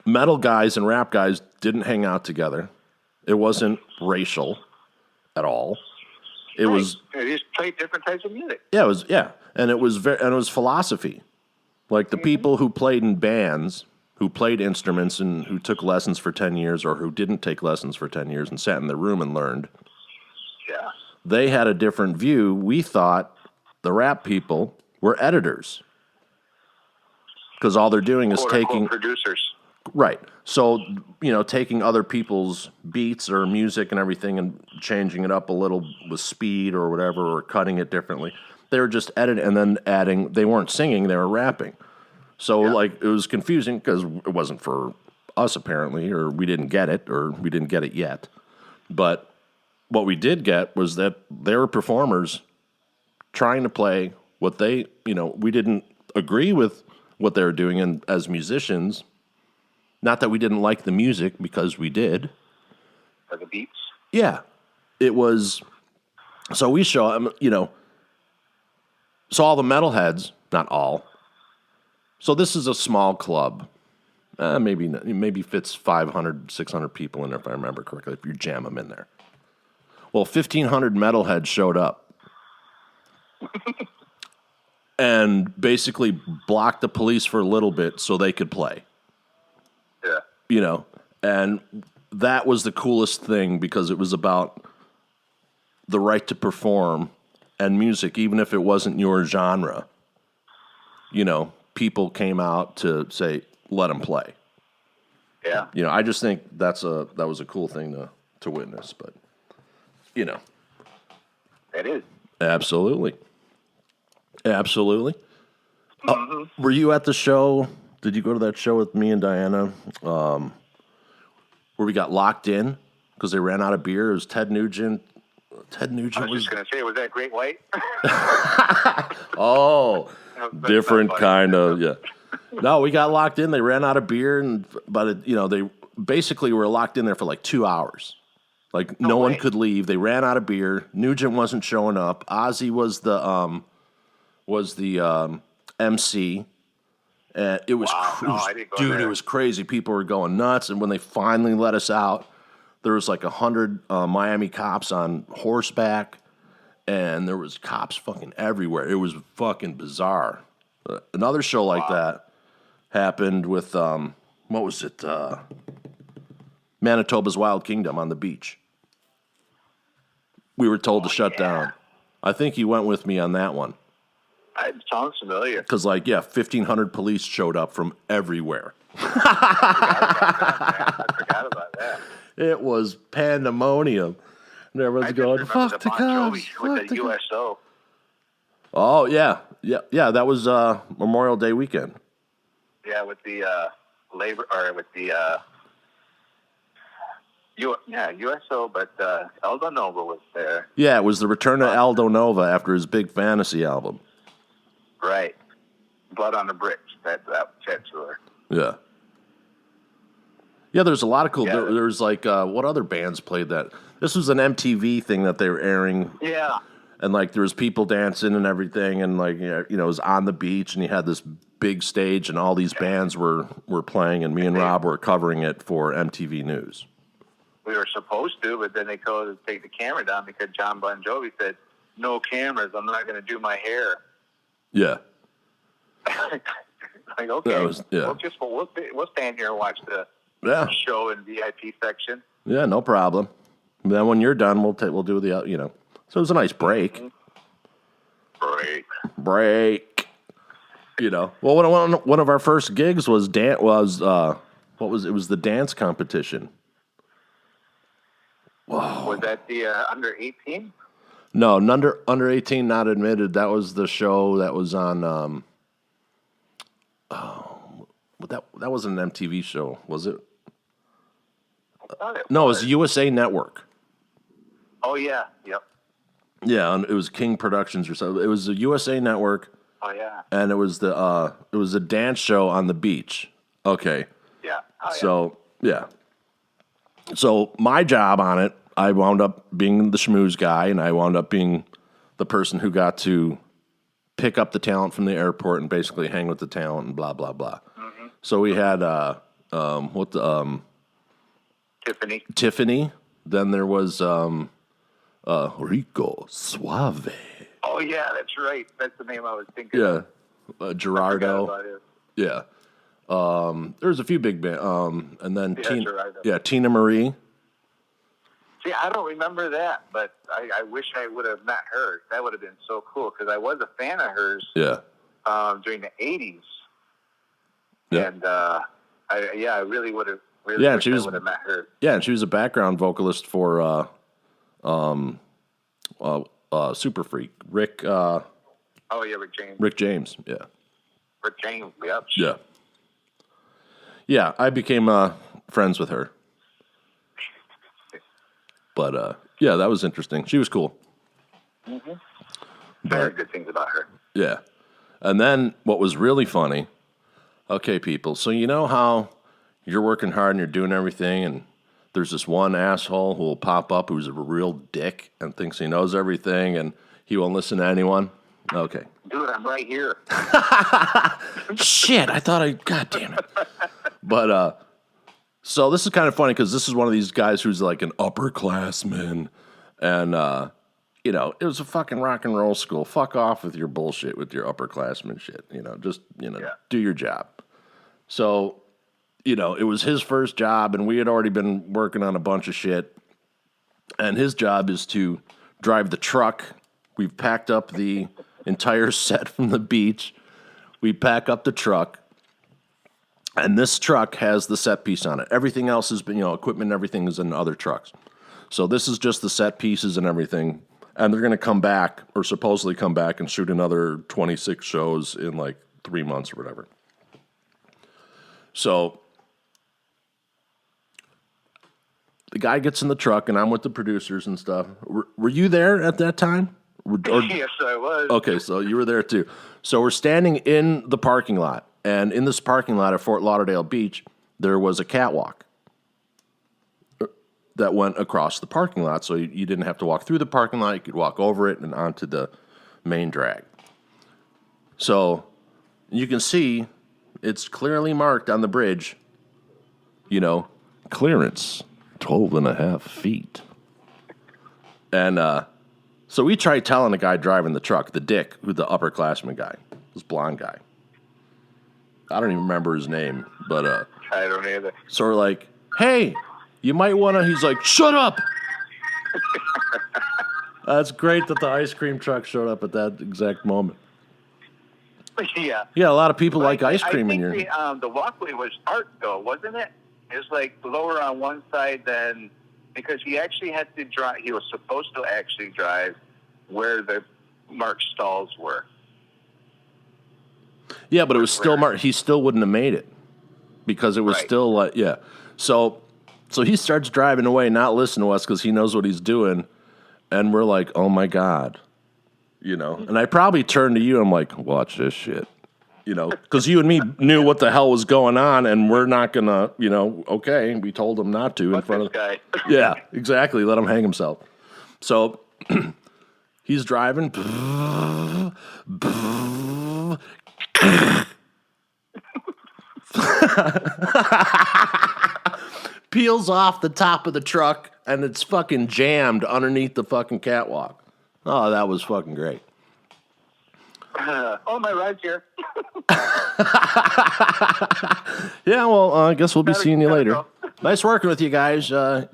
metal guys and rap guys didn't hang out together. It wasn't racial at all. It was. They just played different types of music. Yeah, it was. Yeah, and it was it was philosophy. Like the people who played in bands, who played instruments, and who took lessons for 10 years, or who didn't take lessons for 10 years and sat in their room and learned. Yeah. They had a different view. We thought the rap people were editors. Because all they're doing is taking producers. Right. So, taking other people's beats or music and everything and changing it up a little with speed or whatever, or cutting it differently. They were just editing and then adding. They weren't singing, they were rapping. So, it was confusing because it wasn't for us, apparently, or we didn't get it, or we didn't get it yet. But what we did get was that they were performers trying to play what they, we didn't agree with what they were doing, and as musicians, not that we didn't like the music, because we did. Or the beats? Yeah. It was, so we show them, so all the metalheads, not all, so this is a small club, maybe fits 500, 600 people in there, if I remember correctly, if you jam them in there. Well, 1,500 metalheads showed up. And basically blocked the police for a little bit so they could play. Yeah. And that was the coolest thing because it was about the right to perform and music, even if it wasn't your genre. People came out to say, let them play. Yeah. I just think that was a cool thing to witness, but, It is. Absolutely. Mm-hmm. Were you at the show? Did you go to that show with me and Diana where we got locked in because they ran out of beer? It was Ted Nugent. I was just going to say, was that Great White? Oh, different kind of, yeah. No, we got locked in. They ran out of beer, they basically were locked in there for like 2 hours. Like no one could leave. They ran out of beer. Nugent wasn't showing up. Ozzy was the MC. And it was, it was crazy. People were going nuts. And when they finally let us out, there was like 100 Miami cops on horseback, and there was cops fucking everywhere. It was fucking bizarre. Another show like that happened with what was it? Manitoba's Wild Kingdom on the beach. We were told to shut down. I think you went with me on that one. It sounds familiar. Because, 1,500 police showed up from everywhere. I forgot about that. It was pandemonium. And everyone's going, fuck the cops. With the USO. Oh, yeah. That was Memorial Day weekend. Yeah, with the USO, but Aldo Nova was there. Yeah, it was the return of Aldo Nova after his big fantasy album. Right. Blood on the Bricks, that tour. Yeah. Yeah, there's a lot of cool. Yeah. There's what other bands played that? This was an MTV thing that they were airing. Yeah. And there was people dancing and everything, and it was on the beach, and you had this big stage, and all these bands were playing, and me and Rob were covering it for MTV News. We were supposed to, but then they told us to take the camera down because John Bon Jovi said, "No cameras. I'm not going to do my hair." Yeah. Okay. We'll stand here and watch the show in VIP section. Yeah, no problem. And then when you're done, we'll do the So it was a nice break. Mm-hmm. Break. Well, one of our first gigs was it was the dance competition. Whoa. Was that the under 18? No, under 18 not admitted. That was the show that was on. That wasn't an MTV show, was it? No, it was USA Network. Oh yeah, yep. Yeah, and it was King Productions or something. It was a USA Network. Oh yeah. And it was a dance show on the beach. Okay. Yeah. Oh, so yeah. So my job on it, I wound up being the schmooze guy, and I wound up being the person who got to pick up the talent from the airport and basically hang with the talent and blah blah blah. Mm-hmm. So we had Tiffany. Then there was Rico Suave. Oh yeah, that's right. That's the name I was thinking. Yeah, Gerardo. Yeah. There's a few big bands. And then Tina Marie. See, I don't remember that, but I wish I would have met her. That would have been so cool because I was a fan of hers. Yeah. During the 80s. Yeah. And I really would have. Really yeah, wish I would have met her. Yeah, and she was a background vocalist for Super Freak. Rick. Oh yeah, Rick James. Rick James. Yeah. Rick James. Yep. Yeah. Yeah, I became friends with her. But yeah, that was interesting. She was cool. Mm-hmm. I heard good things about her. Yeah. And then what was really funny, okay, people, so you know how you're working hard and you're doing everything, and there's this one asshole who will pop up who's a real dick and thinks he knows everything and he won't listen to anyone? Okay. Dude, I'm right here. Shit, God damn it. But, so this is kind of funny because this is one of these guys who's like an upperclassman, and, it was a fucking rock and roll school. Fuck off with your bullshit, with your upperclassman shit. Just do your job. So, it was his first job, and we had already been working on a bunch of shit. And his job is to drive the truck. We've packed up the entire set from the beach. We pack up the truck. And this truck has the set piece on it. Everything else has been, equipment and everything is in other trucks. So this is just the set pieces and everything. And they're going to come back, or supposedly come back, and shoot another 26 shows in like 3 months or whatever. So the guy gets in the truck, and I'm with the producers and stuff. Were you there at that time? Yes, I was. Okay, so you were there too. So we're standing in the parking lot. And in this parking lot at Fort Lauderdale Beach, there was a catwalk that went across the parking lot. So you didn't have to walk through the parking lot. You could walk over it and onto the main drag. So you can see it's clearly marked on the bridge, clearance 12.5 feet. And so we tried telling the guy driving the truck, the dick, who's the upperclassman guy, this blonde guy. I don't even remember his name, but I don't either. So we're like, hey, you might want to. He's like, shut up. That's great that the ice cream truck showed up at that exact moment. Yeah. Yeah, a lot of people like ice cream in here. your. The walkway was art, though, wasn't it? It was like lower on one side than, because he actually had to drive. He was supposed to actually drive where the marked stalls were. Yeah, but it was still marked. He still wouldn't have made it because it was still like, yeah. So he starts driving away, not listening to us because he knows what he's doing, and we're like, oh my God, And I probably turned to you. I'm like, watch this shit, because you and me knew what the hell was going on, and we're not gonna, okay, we told him not to in front of the guy. Yeah, exactly. Let him hang himself. So he's driving. Peels off the top of the truck, and it's fucking jammed underneath the fucking catwalk. Oh, that was fucking great. My ride's here. Yeah, well, I guess we'll be seeing you later. Nice working with you guys. See you at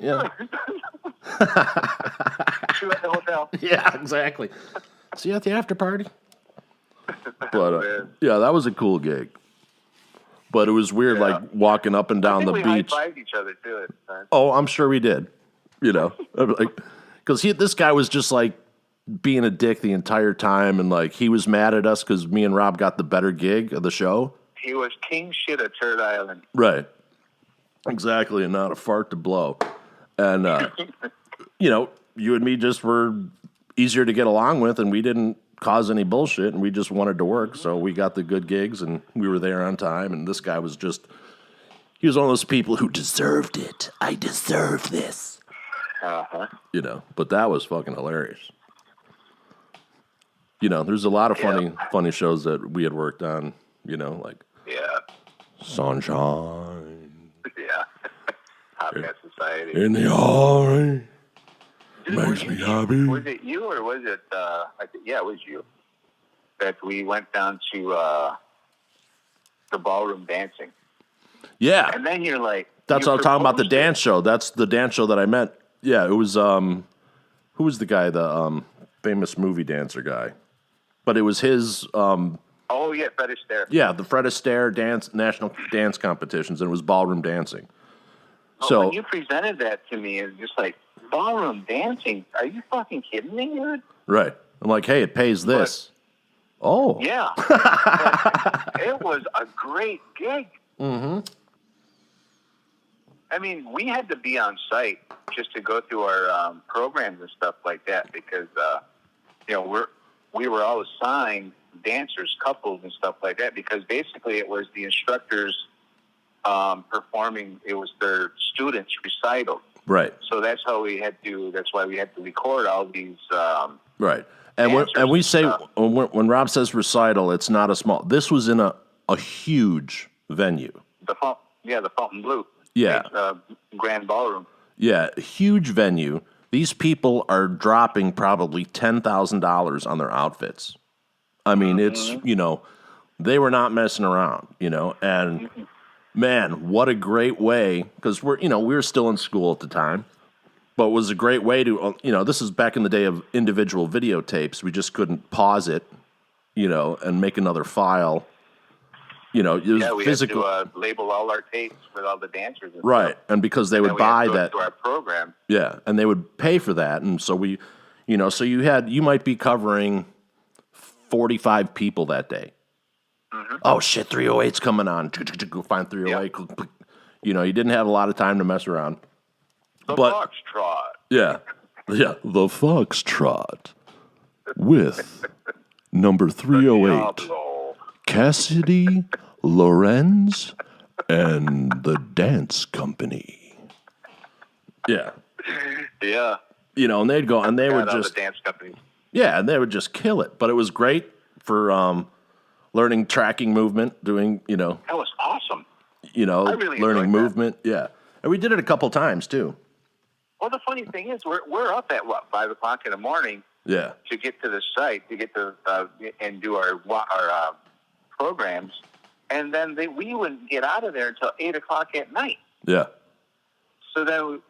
the hotel. Yeah, exactly. See you at the after party. But yeah, that was a cool gig. But it was weird, like walking up and down the beach. We high-fived each other too. Oh, I'm sure we did. Like, because this guy was just like being a dick the entire time, and like he was mad at us because me and Rob got the better gig of the show. He was king shit at Turd Island. Right. Exactly, and not a fart to blow. And you and me just were easier to get along with, and we didn't cause any bullshit, and we just wanted to work, so we got the good gigs, and we were there on time, and this guy was he was one of those people who deserved it. I deserve this. Uh-huh. But that was fucking hilarious. There's a lot of funny shows that we had worked on, like Sunshine. Yeah. Hot Mess Society. In the army. Makes me happy. Was it you or was it, it was you, that we went down to the ballroom dancing? Yeah. And then you're like... That's what I'm talking about, the dance show. That's the dance show that I meant. Yeah, it was, who was the guy, the famous movie dancer guy? But it was his... Fred Astaire. Yeah, the Fred Astaire national dance competitions, and it was ballroom dancing. So when you presented that to me, it's just like, ballroom dancing? Are you fucking kidding me, dude? Right. I'm like, hey, it pays this. Yeah. It was a great gig. Mm-hmm. I mean, we had to be on site just to go through our programs and stuff like that because, we were all assigned dancers, couples, and stuff like that because basically it was the instructors performing. It was their students' recital. Right. So that's why we had to record all these. Right. And we say when Rob says recital, it's not a small. This was in a huge venue. The Fontainebleau. Yeah. Grand Ballroom. Yeah, huge venue. These people are dropping probably $10,000 on their outfits. I mean, it's they were not messing around, and. Man, what a great way, because we were still in school at the time, but it was a great way to, this is back in the day of individual videotapes. We just couldn't pause it, and make another file. It was physical. Had to label all our tapes with all the dancers. And right, stuff. And because they would buy that. To our program. Yeah, and they would pay for that, and so we, so you might be covering 45 people that day. Mm-hmm. Oh, shit, 308's coming on. Go find 308. Yep. You didn't have a lot of time to mess around. The Foxtrot. Yeah, the Foxtrot with number 308, Cassidy, Lorenz, and the Dance Company. Yeah. Yeah. And they'd go, and they would just... the dance companies. Yeah, and they would just kill it. But it was great for... learning tracking movement, doing, That was awesome. I really learning movement. That. Yeah. And we did it a couple times, too. Well, the funny thing is, we're up at, 5 o'clock in the morning Yeah. To get to the site, to get to and do our programs, and then we wouldn't get out of there until 8 o'clock at night. Yeah. So then,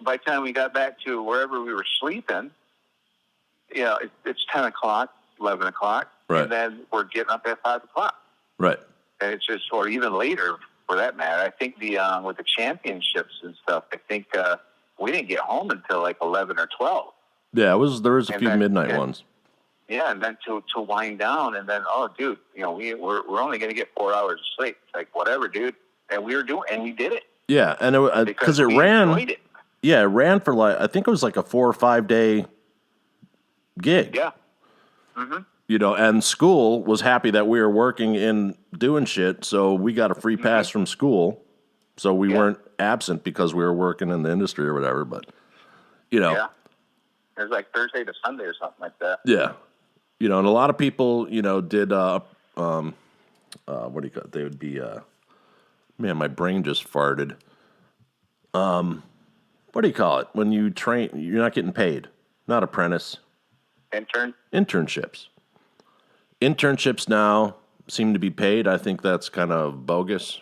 by the time we got back to wherever we were sleeping, it's 10 o'clock, 11 o'clock, right. And then we're getting up at 5 o'clock. Right. And it's just, or even later for that matter. I think with the championships and stuff, I think we didn't get home until like 11 or 12. Yeah, there was a few midnight ones. Yeah, and then to wind down, and then dude, we're only going to get 4 hours of sleep. It's like whatever, dude. And we did it. Yeah, and because it ran. It. Yeah, it ran for I think it was like a 4 or 5 day gig. Yeah. Mm-hmm. And school was happy that we were working and doing shit, so we got a free pass from school, so we weren't absent because we were working in the industry or whatever. But yeah, it was like Thursday to Sunday or something like that. Yeah, and a lot of people, did what do you call it? They would be man, my brain just farted. What do you call it when you train? You're not getting paid, not apprentice. Internships. Internships now seem to be paid. I think that's kind of bogus.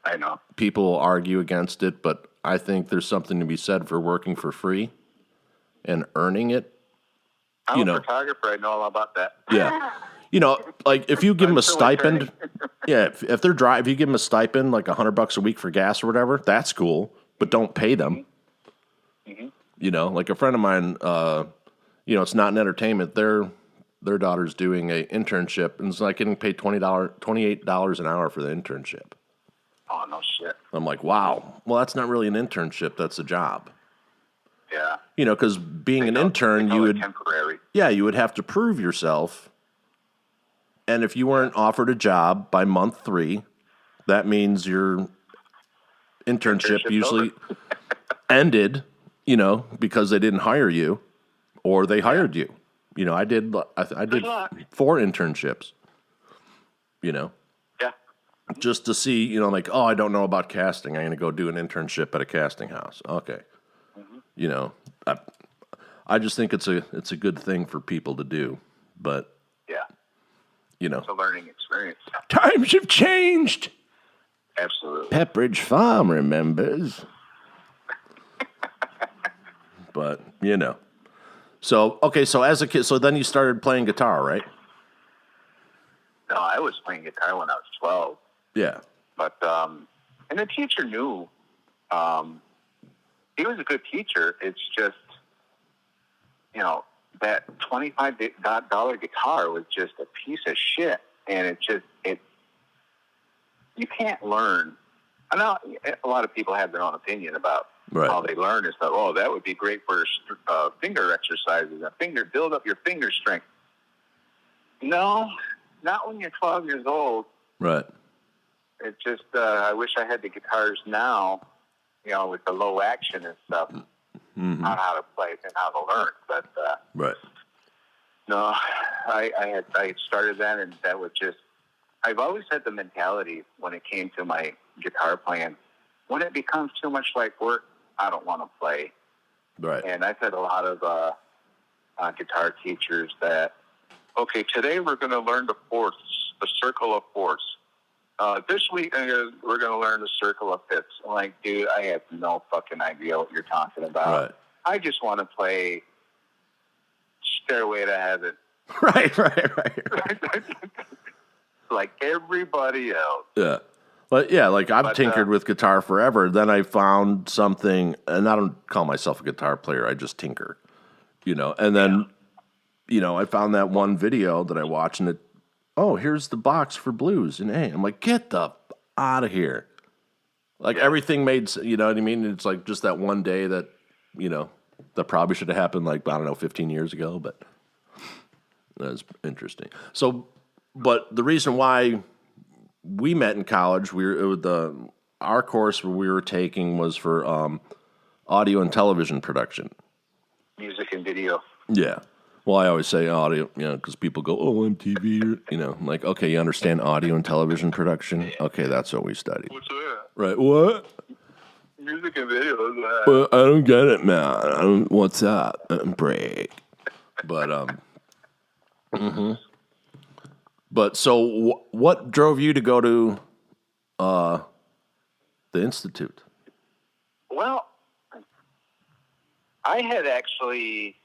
I know. People argue against it, but I think there's something to be said for working for free and earning it. I'm a photographer. I know all about that. Yeah. Like if you give them a stipend, if you give them a stipend, like $100 a week for gas or whatever, that's cool, but don't pay them. Mm-hmm. Like a friend of mine, it's not in entertainment. Their daughter's doing a internship and it's like getting paid $28 an hour for the internship. Oh, no shit. I'm like, wow. Well, that's not really an internship. That's a job. Yeah. Because being an intern, you would temporary. Yeah, you would have to prove yourself. And if you weren't offered a job by month 3, that means your internship usually ended, because they didn't hire you or they hired you. I did 4 internships, Yeah. Just to see, like, oh, I don't know about casting. I'm going to go do an internship at a casting house. Okay. Mm-hmm. I just think it's a good thing for people to do, but it's a learning experience. Times have changed. Absolutely. Pepperidge Farm remembers. But, So as a kid, then you started playing guitar, right? No, I was playing guitar when I was 12. Yeah. But, and the teacher knew, he was a good teacher. It's just, that $25 guitar was just a piece of shit. And you can't learn. I know a lot of people have their own opinion about how they learn and stuff. Oh, that would be great for finger exercises, build up your finger strength. No, not when you're 12 years old. Right. It's just, I wish I had the guitars now, with the low action and stuff, on how to play and how to learn. But, right. No, I started that, and that was just, I've always had the mentality when it came to my guitar playing, when it becomes too much like work, I don't want to play. Right. And I've had a lot of guitar teachers that, okay, today we're going to learn the circle of fourths. This week we're going to learn the circle of fifths. I'm like, dude, I have no fucking idea what you're talking about. Right. I just want to play Stairway to Heaven. Right. Like everybody else. Yeah. But yeah, like I've tinkered with guitar forever. Then I found something, and I don't call myself a guitar player. I just tinker, And then, I found that one video that I watched, and here's the box for blues in A. I'm like, get the out of here. Like everything made, you know what I mean? It's like just that one day that, that probably should have happened 15 years ago, but that's interesting. So, but the reason why we met in college, our course we were taking was for audio and television production. Music and video. Yeah. Well, I always say audio, because people go, MTV, I'm like, okay, you understand audio and television production? Okay, that's what we studied. What's that? Right, what? Music and video. Well, I don't get it, man. What's up? Break. But, But so what drove you to go to the Institute? Well, I had actually...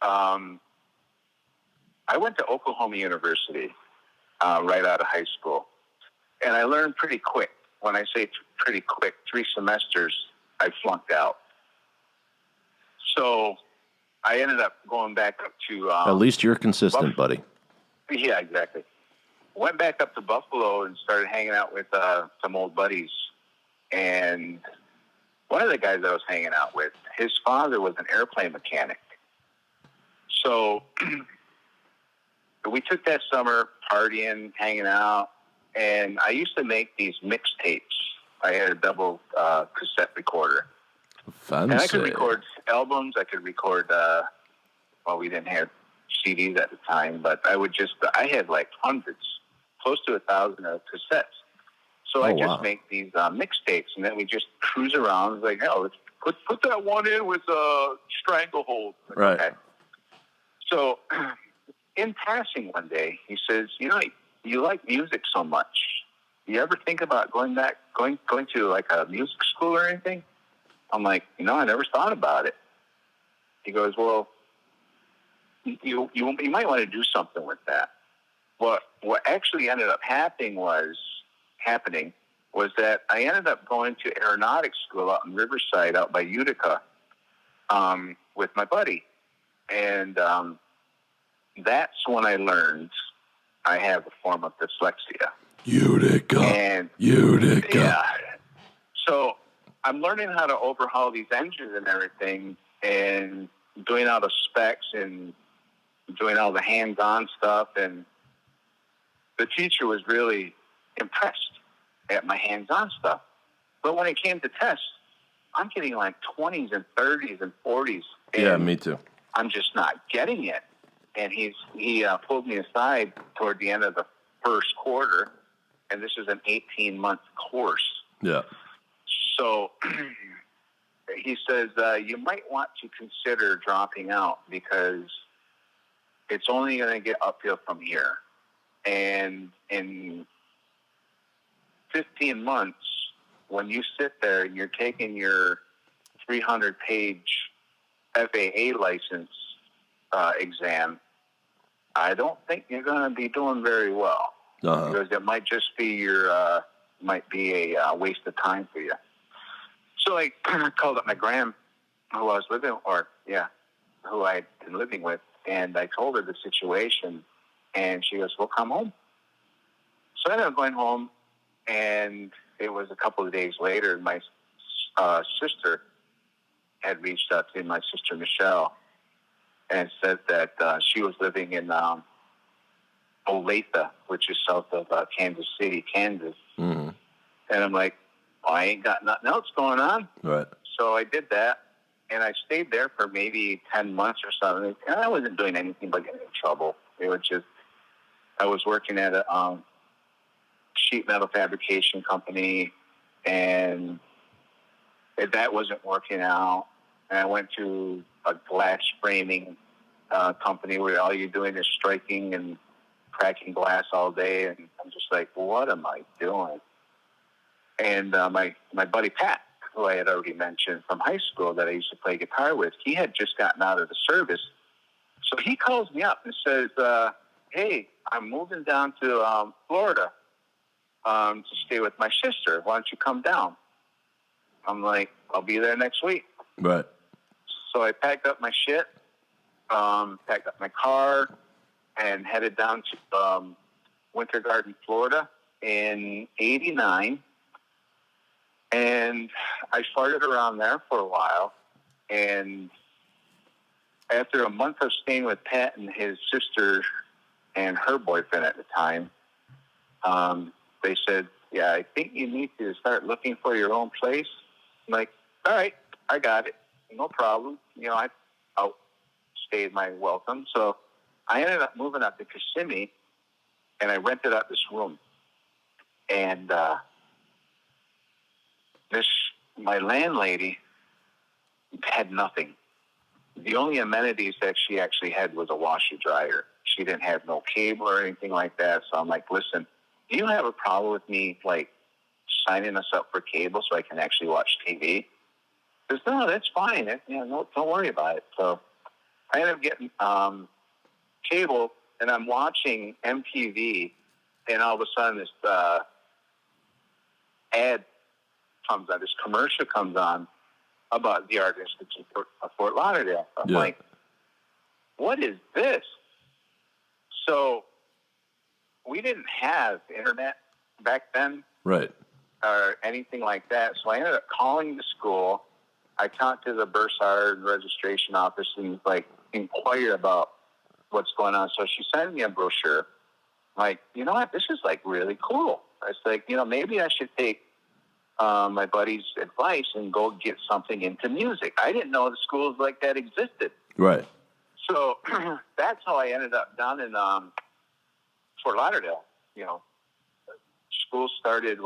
I went to Oklahoma University right out of high school, and I learned pretty quick. When I say pretty quick, 3 semesters, I flunked out. So I ended up going back up to... At least you're consistent, buddy. Yeah, exactly. Went back up to Buffalo and started hanging out with some old buddies. And one of the guys I was hanging out with, his father was an airplane mechanic. So we took that summer partying, hanging out, and I used to make these mixtapes. I had a double cassette recorder. Fancy. And I could record albums. I could record, we didn't have CDs at the time, but I had hundreds, close to 1,000 cassettes. So I just make these mixtapes, and then we just cruise around. Like, let's put that one in with Stranglehold. Right. Okay. So, in passing one day, he says, you like music so much. you ever think about going to like a music school or anything? I'm like, I never thought about it. He goes, well, you might want to do something with that. What actually ended up happening was that I ended up going to aeronautics school out in Riverside, out by Utica, with my buddy. And that's when I learned I have a form of dyslexia. Utica. Yeah. So I'm learning how to overhaul these engines and everything, and doing all the specs and doing all the hands-on stuff. And the teacher was really impressed at my hands-on stuff. But when it came to tests, I'm getting like 20s and 30s and 40s. And yeah, me too. I'm just not getting it. And he pulled me aside toward the end of the first quarter, and this is an 18-month course. Yeah. So he says, you might want to consider dropping out because it's only going to get uphill from here. And in 15 months, when you sit there and you're taking your 300-page FAA license exam, I don't think you're going to be doing very well. Because it might just be a waste of time for you. So I called up my gram, who I'd been living with, and I told her the situation, and she goes, well, come home. So I ended up going home, and it was a couple of days later, my sister had reached out to me, my sister Michelle, and said that she was living in Olathe, which is south of Kansas City, Kansas. Mm-hmm. And I'm like, well, I ain't got nothing else going on. Right. So I did that, and I stayed there for maybe 10 months or something. And I wasn't doing anything but getting in trouble. It was just, I was working at a sheet metal fabrication company, and that wasn't working out. And I went to a glass framing company where all you're doing is striking and cracking glass all day. And I'm just like, what am I doing? And my buddy Pat, who I had already mentioned from high school that I used to play guitar with, he had just gotten out of the service. So he calls me up and says, hey, I'm moving down to Florida to stay with my sister. Why don't you come down? I'm like, I'll be there next week. Right. So I packed up my shit, packed up my car, and headed down to Winter Garden, Florida in '89. And I farted around there for a while. And after a month of staying with Pat and his sister and her boyfriend at the time, they said, yeah, I think you need to start looking for your own place. I'm like, all right, I got it. No problem. I outstayed my welcome. So I ended up moving up to Kissimmee, and I rented out this room. And my landlady had nothing. The only amenities that she actually had was a washer dryer. She didn't have no cable or anything like that. So I'm like, listen, do you have a problem with me like signing us up for cable so I can actually watch TV? She says, no, that's fine. Don't worry about it. So I ended up getting cable, and I'm watching MTV, and all of a sudden this ad comes on, this commercial comes on about the Art Institute of Fort Lauderdale. I'm like, what is this? So we didn't have internet back then. Right. Or anything like that. So I ended up calling the school. I talked to the Bursard registration office and inquired about what's going on. So she sent me a brochure. I'm like, you know what? This is really cool. I was like, maybe I should take my buddy's advice and go get something into music. I didn't know the schools like that existed. Right. So that's how I ended up down in Fort Lauderdale. School started,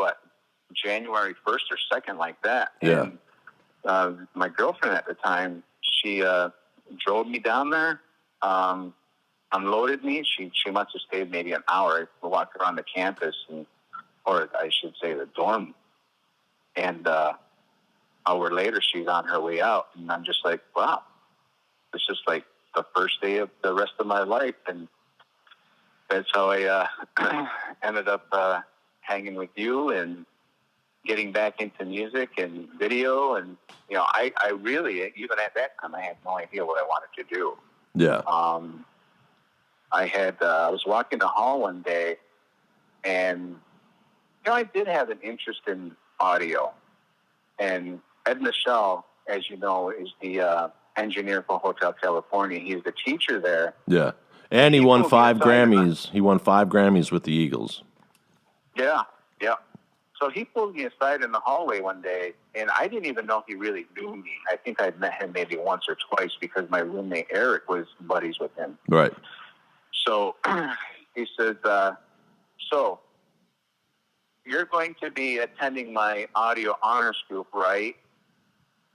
January 1st or 2nd, like that. Yeah. And my girlfriend at the time, she drove me down there, unloaded me. She must have stayed maybe an hour. We walked around the campus, and or I should say the dorm. And an hour later, she's on her way out. And I'm just like, wow, this is like the first day of the rest of my life. And that's how I ended up hanging with you and getting back into music and video. And, you know, I really, even at that time, I had no idea what I wanted to do. Yeah. I was walking the hall one day, and, you know, I did have an interest in audio. And Ed Michelle, as you know, is the engineer for Hotel California. He's the teacher there. Yeah. And he won 5 Grammys. He won 5 Grammys with the Eagles. Yeah, yeah. So he pulled me aside in the hallway one day, and I didn't even know he really knew me. I think I'd met him maybe once or twice because my roommate Eric was buddies with him. Right. So he says, so you're going to be attending my audio honors group, right?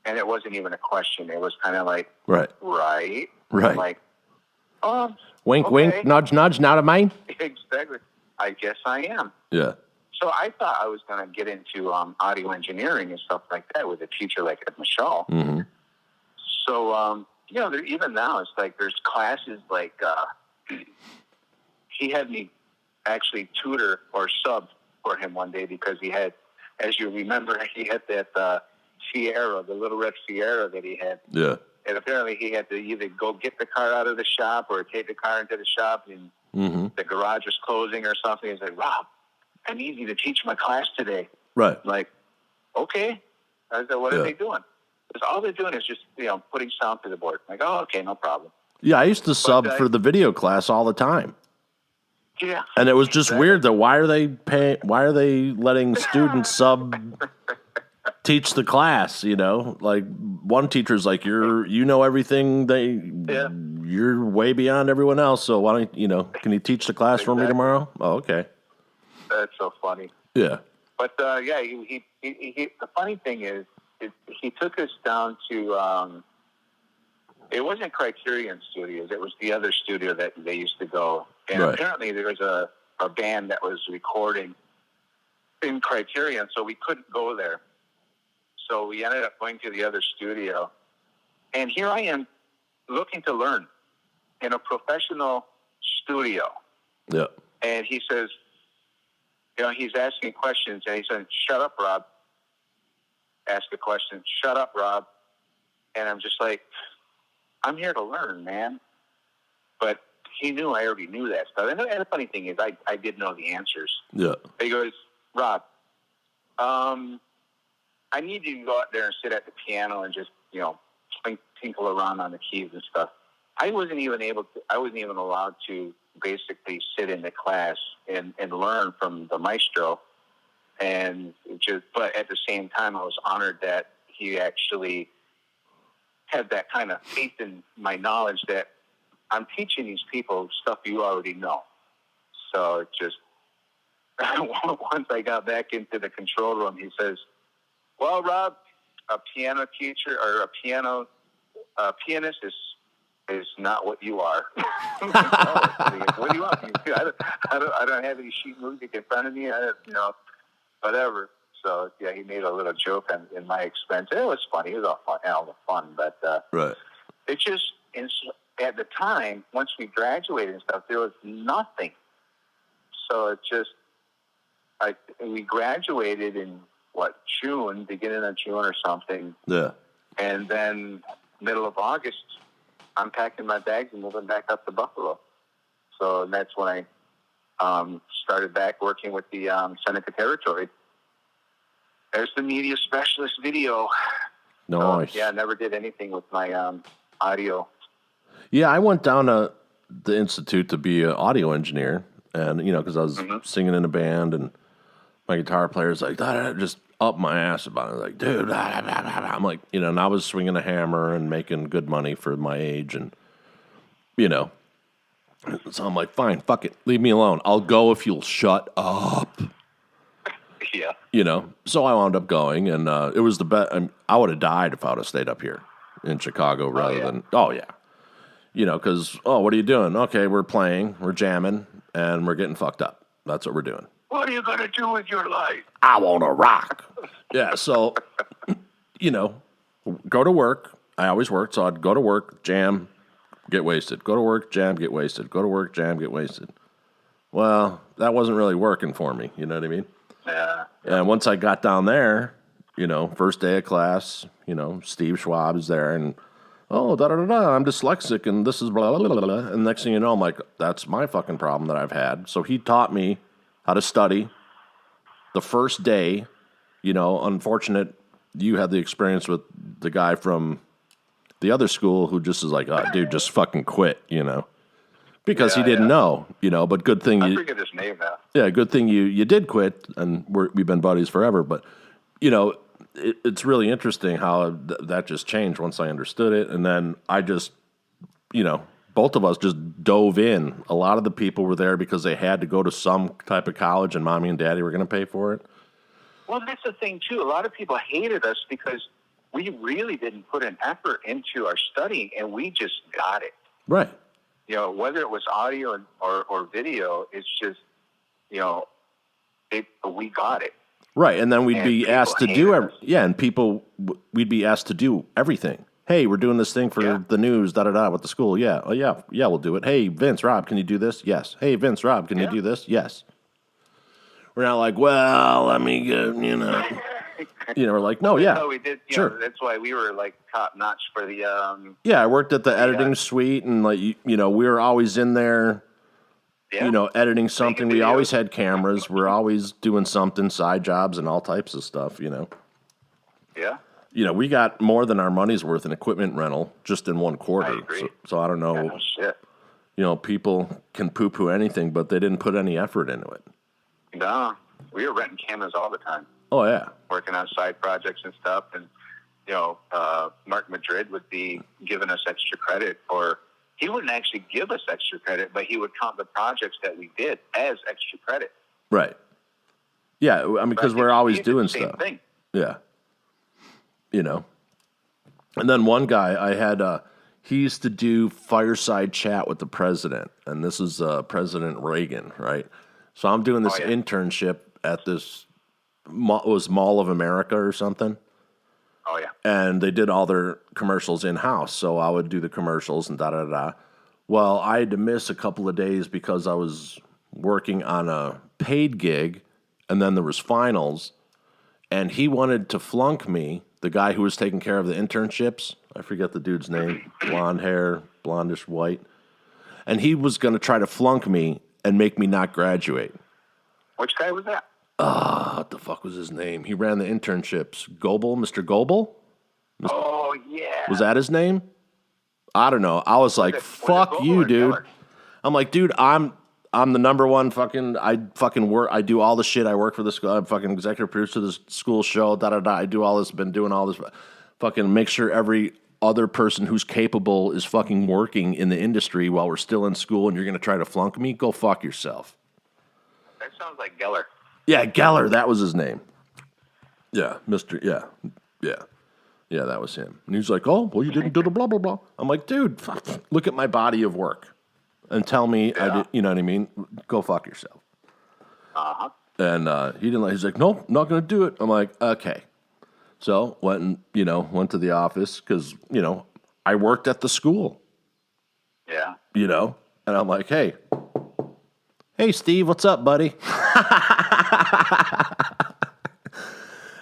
And it wasn't even a question. It was kind of like, right. I'm like, wink, okay. wink, nudge, nudge, not a mine. Exactly. I guess I am. Yeah. So I thought I was going to get into audio engineering and stuff like that with a teacher like Ed Michelle. Mm-hmm. So, you know, even now it's like there's classes like he had me actually tutor or sub for him one day because he had, as you remember, he had that Sierra, the little red Sierra that he had. Yeah. And apparently he had to either go get the car out of the shop or take the car into the shop and the garage was closing or something. He's like, Rob, I need you to teach my class today. Right. I'm like, okay. I said, what are they doing? Because all they're doing is just, you know, putting sound to the board. I'm like, oh, okay, no problem. Yeah, I used to sub for the video class all the time. Yeah. And it was just weird that why are they letting students sub teach the class, you know? Like one teacher's like, you know everything, you're way beyond everyone else, so why don't you know, can you teach the class for me tomorrow? Oh, okay. That's so funny. Yeah. But yeah, he the funny thing is he took us down to it wasn't Criterion Studios, it was the other studio that they used to go. And apparently there was a band that was recording in Criterion, so we couldn't go there. So we ended up going to the other studio. And here I am looking to learn in a professional studio. Yeah. And he says, you know, he's asking questions, and he said, shut up, Rob. Ask a question, shut up, Rob. And I'm just like, I'm here to learn, man. But he knew I already knew that stuff. And the funny thing is, I did know the answers. Yeah. He goes, Rob, I need you to go out there and sit at the piano and just, you know, tinkle around on the keys and stuff. I wasn't even allowed to basically sit in the class and learn from the maestro. And but at the same time, I was honored that he actually had that kind of faith in my knowledge that I'm teaching these people stuff you already know. So it just, once I got back into the control room, he says, well, Rob, a piano teacher or a pianist is not what you are. What do you want? I don't have any sheet music in front of me. Whatever. So yeah, he made a little joke in my expense. It was funny. It was all fun, but it just at the time once we graduated and stuff, there was nothing. So it just we graduated in June, beginning of June or something. Yeah. And then middle of August, I'm packing my bags and moving back up to Buffalo. So that's when I started back working with the Seneca Territory. There's the media specialist video. Nice. Yeah, I never did anything with my audio. Yeah, I went down to the Institute to be an audio engineer. And, you know, because I was singing in a band and my guitar player's like, just up my ass about it. Like, dude, I'm like, you know, and I was swinging a hammer and making good money for my age. And, you know, so I'm like, fine, fuck it. Leave me alone. I'll go if you'll shut up. Yeah. You know, so I wound up going, and it was the best. I would have died if I would have stayed up here in Chicago rather than, you know, because, what are you doing? Okay, we're playing, we're jamming, and we're getting fucked up. That's what we're doing. What are you going to do with your life? I want to rock. Yeah, so, go to work. I always worked, so I'd go to work, jam, get wasted. Go to work, jam, get wasted. Go to work, jam, get wasted. Well, that wasn't really working for me, you know what I mean? Yeah. And once I got down there, first day of class, Steve Schwab is there, and, da-da-da-da, I'm dyslexic, and this is blah, blah, blah, blah. And next thing you know, I'm like, that's my fucking problem that I've had. So he taught me how to study. The first day, unfortunate, you had the experience with the guy from the other school who just is like, oh, dude, just fucking quit, because he didn't know, but good thing I forget his name now. Yeah, good thing you did quit, and we've been buddies forever. But, it's really interesting how that just changed once I understood it. And then I just, both of us just dove in. A lot of the people were there because they had to go to some type of college, and mommy and daddy were going to pay for it. Well, that's the thing, too. A lot of people hated us because we really didn't put an effort into our studying, and we just got it. Right. Whether it was audio or video, it's just, we got it. Right, and then we'd be asked to do we'd be asked to do everything. Hey, we're doing this thing for the news, da-da-da, with the school. Yeah, oh, yeah, we'll do it. Hey, Vince, Rob, can you do this? Yes. Hey, Vince, Rob, can you do this? Yes. We're not like, well, let me get, we're like, no, yeah. No, we did, sure. That's why we were, like, top-notch for the... Yeah, I worked at the editing suite, and, like, we were always in there, editing something. We always had cameras. We're always doing something, side jobs and all types of stuff, Yeah. We got more than our money's worth in equipment rental just in one quarter. I agree. So I don't know. Yeah, no shit. People can poo-poo anything, but they didn't put any effort into it. No, we were renting cameras all the time. Oh, yeah. Working on side projects and stuff. And, Mark Madrid would be giving us extra credit, or he wouldn't actually give us extra credit, but he would count the projects that we did as extra credit. Right. Yeah, I mean, because we're always doing stuff. Thing. Yeah. And then one guy I had, he used to do fireside chat with the president, and this is President Reagan, right? So I'm doing this internship at this, it was Mall of America or something. Oh, yeah. And they did all their commercials in-house, so I would do the commercials and da-da-da. Well, I had to miss a couple of days because I was working on a paid gig, and then there was finals, and he wanted to flunk me, the guy who was taking care of the internships. I forget the dude's name. Blonde hair, blondish white. And he was going to try to flunk me and make me not graduate. Which guy was that? What the fuck was his name? He ran the internships. Goebel, Mr. Goebel? Oh, yeah. Was that his name? I don't know. I was like, fuck you, dude. I'm like, dude, I'm the number one I fucking work. I do all the shit. I work for the school. I'm fucking executive producer of the school show, da-da-da. I do all this, been doing all this. Fucking make sure every other person who's capable is fucking working in the industry while we're still in school, and you're going to try to flunk me? Go fuck yourself. That sounds like Geller. Yeah, Geller, that was his name. Yeah, Yeah, that was him. And he's like, oh, well, you didn't do the blah, blah, blah. I'm like, dude, look at my body of work and tell me I did, you know what I mean? Go fuck yourself. Uh-huh. And he didn't he's like, nope, not going to do it. I'm like, okay. So went to the office because, I worked at the school. Yeah. And I'm like, hey, Steve, what's up, buddy?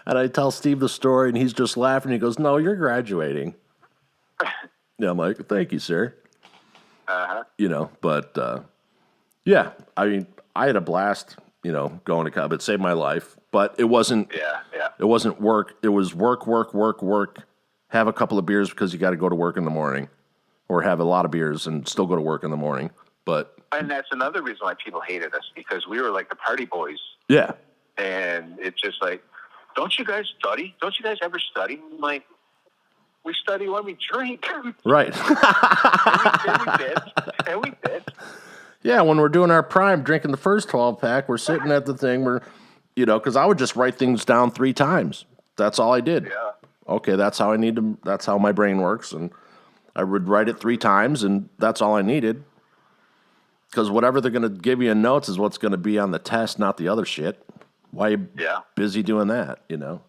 And I tell Steve the story, and he's just laughing. He goes, no, you're graduating. Yeah, I'm like, thank you, sir. Uh-huh. But, yeah, I mean, I had a blast, going to college. It saved my life. But it wasn't, It wasn't work. It was work, have a couple of beers because you got to go to work in the morning, or have a lot of beers and still go to work in the morning. And that's another reason why people hated us, because we were like the party boys. Yeah. And it's just like, don't you guys study? Don't you guys ever study? I'm like, we study when we drink. Right. And we did. Yeah, when we're doing our prime, drinking the first 12-pack, we're sitting at the thing where, because I would just write things down 3 times. That's all I did. Yeah. Okay, that's how my brain works. And I would write it 3 times, and that's all I needed. Because whatever they're going to give you in notes is what's going to be on the test, not the other shit. Why are you busy doing that, you know?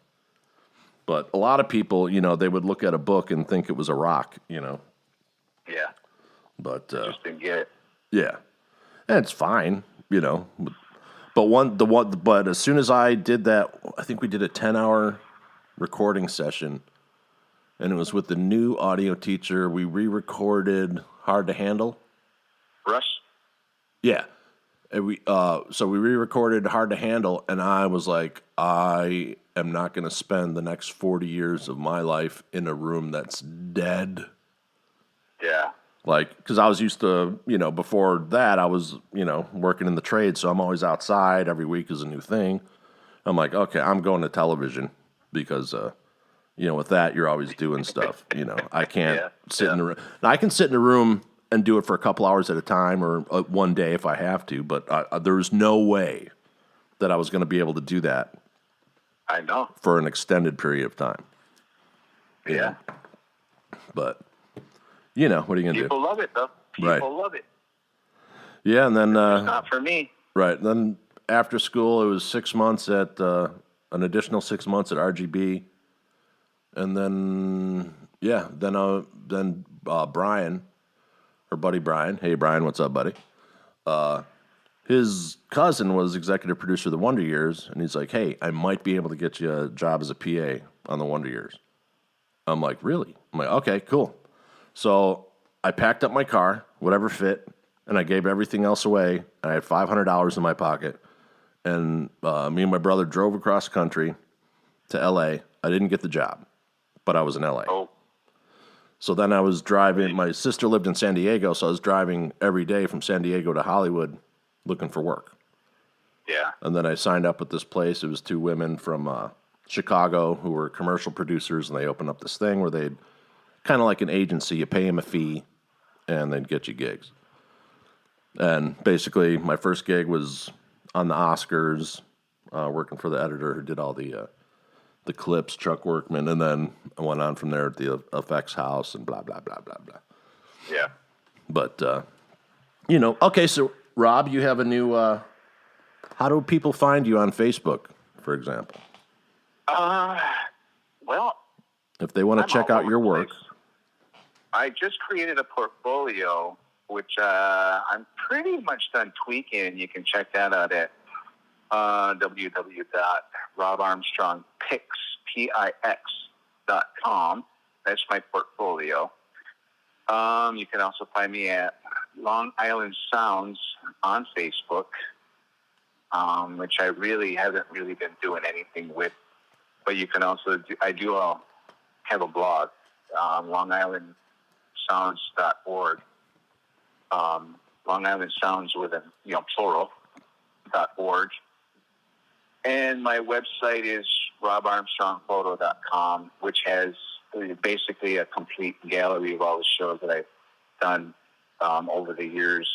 But a lot of people, you know, they would look at a book and think it was a rock, you know? Yeah. But just didn't get it. Yeah. And it's fine, you know. But as soon as I did that, I think we did a 10-hour recording session, and it was with the new audio teacher. We re-recorded Hard to Handle. Russ? Yeah. And so we re-recorded Hard to Handle, and I was like, I am not going to spend the next 40 years of my life in a room that's dead. Yeah. Like, because I was used to, you know, before that, I was, you know, working in the trade, so I'm always outside. Every week is a new thing. I'm like, okay, I'm going to television because, you know, with that, you're always doing stuff. You know, I can't sit in a room. Now, I can sit in a room and do it for a couple hours at a time or one day if I have to, but there was no way that I was going to be able to do that. I know. For an extended period of time. Yeah. But, you know, what are you going to do? People love it, though. People love it. Yeah, and then... it's not for me. Right. Then after school, it was 6 months at... an additional 6 months at RGB. And then, then Brian, her buddy Brian. Hey, Brian, what's up, buddy? His cousin was executive producer of the Wonder Years, and he's like, hey, I might be able to get you a job as a PA on the Wonder Years. I'm like, really? I'm like, okay, cool. So I packed up my car, whatever fit, and I gave everything else away, and I had $500 in my pocket. And me and my brother drove across country to L.A. I didn't get the job, but I was in L.A. Oh. So then I was driving. My sister lived in San Diego, so I was driving every day from San Diego to Hollywood looking for work. Yeah. And then I signed up with this place. It was two women from Chicago who were commercial producers, and they opened up this thing where they'd kind of like an agency. You pay them a fee, and they'd get you gigs. And basically, my first gig was on the Oscars, working for the editor who did all the clips, Chuck Workman, and then I went on from there at the effects house and blah, blah, blah, blah, blah. Yeah. But, you know, okay, so Rob, you have a new, how do people find you on Facebook, for example? Well, if they want to check out your work. I just created a portfolio, which I'm pretty much done tweaking. You can check that out at www.robarmstrongpix.com. That's my portfolio. You can also find me at Long Island Sounds on Facebook, which I really haven't really been doing anything with. But you can also have a blog, longislandsounds.org. Long Island Sounds with a plural.org. And my website is robarmstrongphoto.com, which has basically a complete gallery of all the shows that I've done over the years.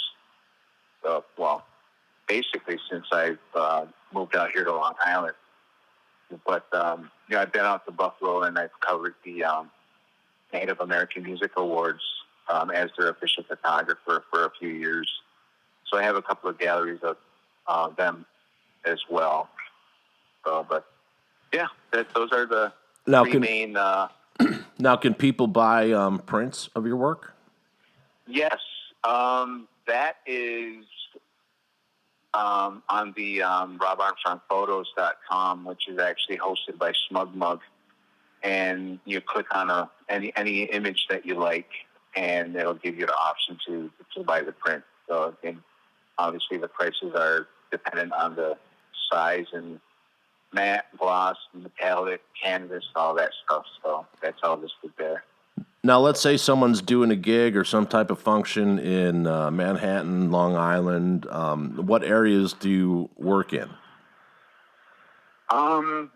Basically since I've moved out here to Long Island. But I've been out to Buffalo and I've covered the Native American Music Awards as their official photographer for a few years. So I have a couple of galleries of them as well. Those are the three main... Now, can people buy prints of your work? Yes. That is on the robarmstrongphotos.com, which is actually hosted by Smug Mug. And you click on any image that you like, and it'll give you the option to buy the print. So, and obviously the prices are dependent on the size and matte, gloss, metallic, canvas, all that stuff. So that's all listed there. Now, let's say someone's doing a gig or some type of function in Manhattan, Long Island. What areas do you work in? My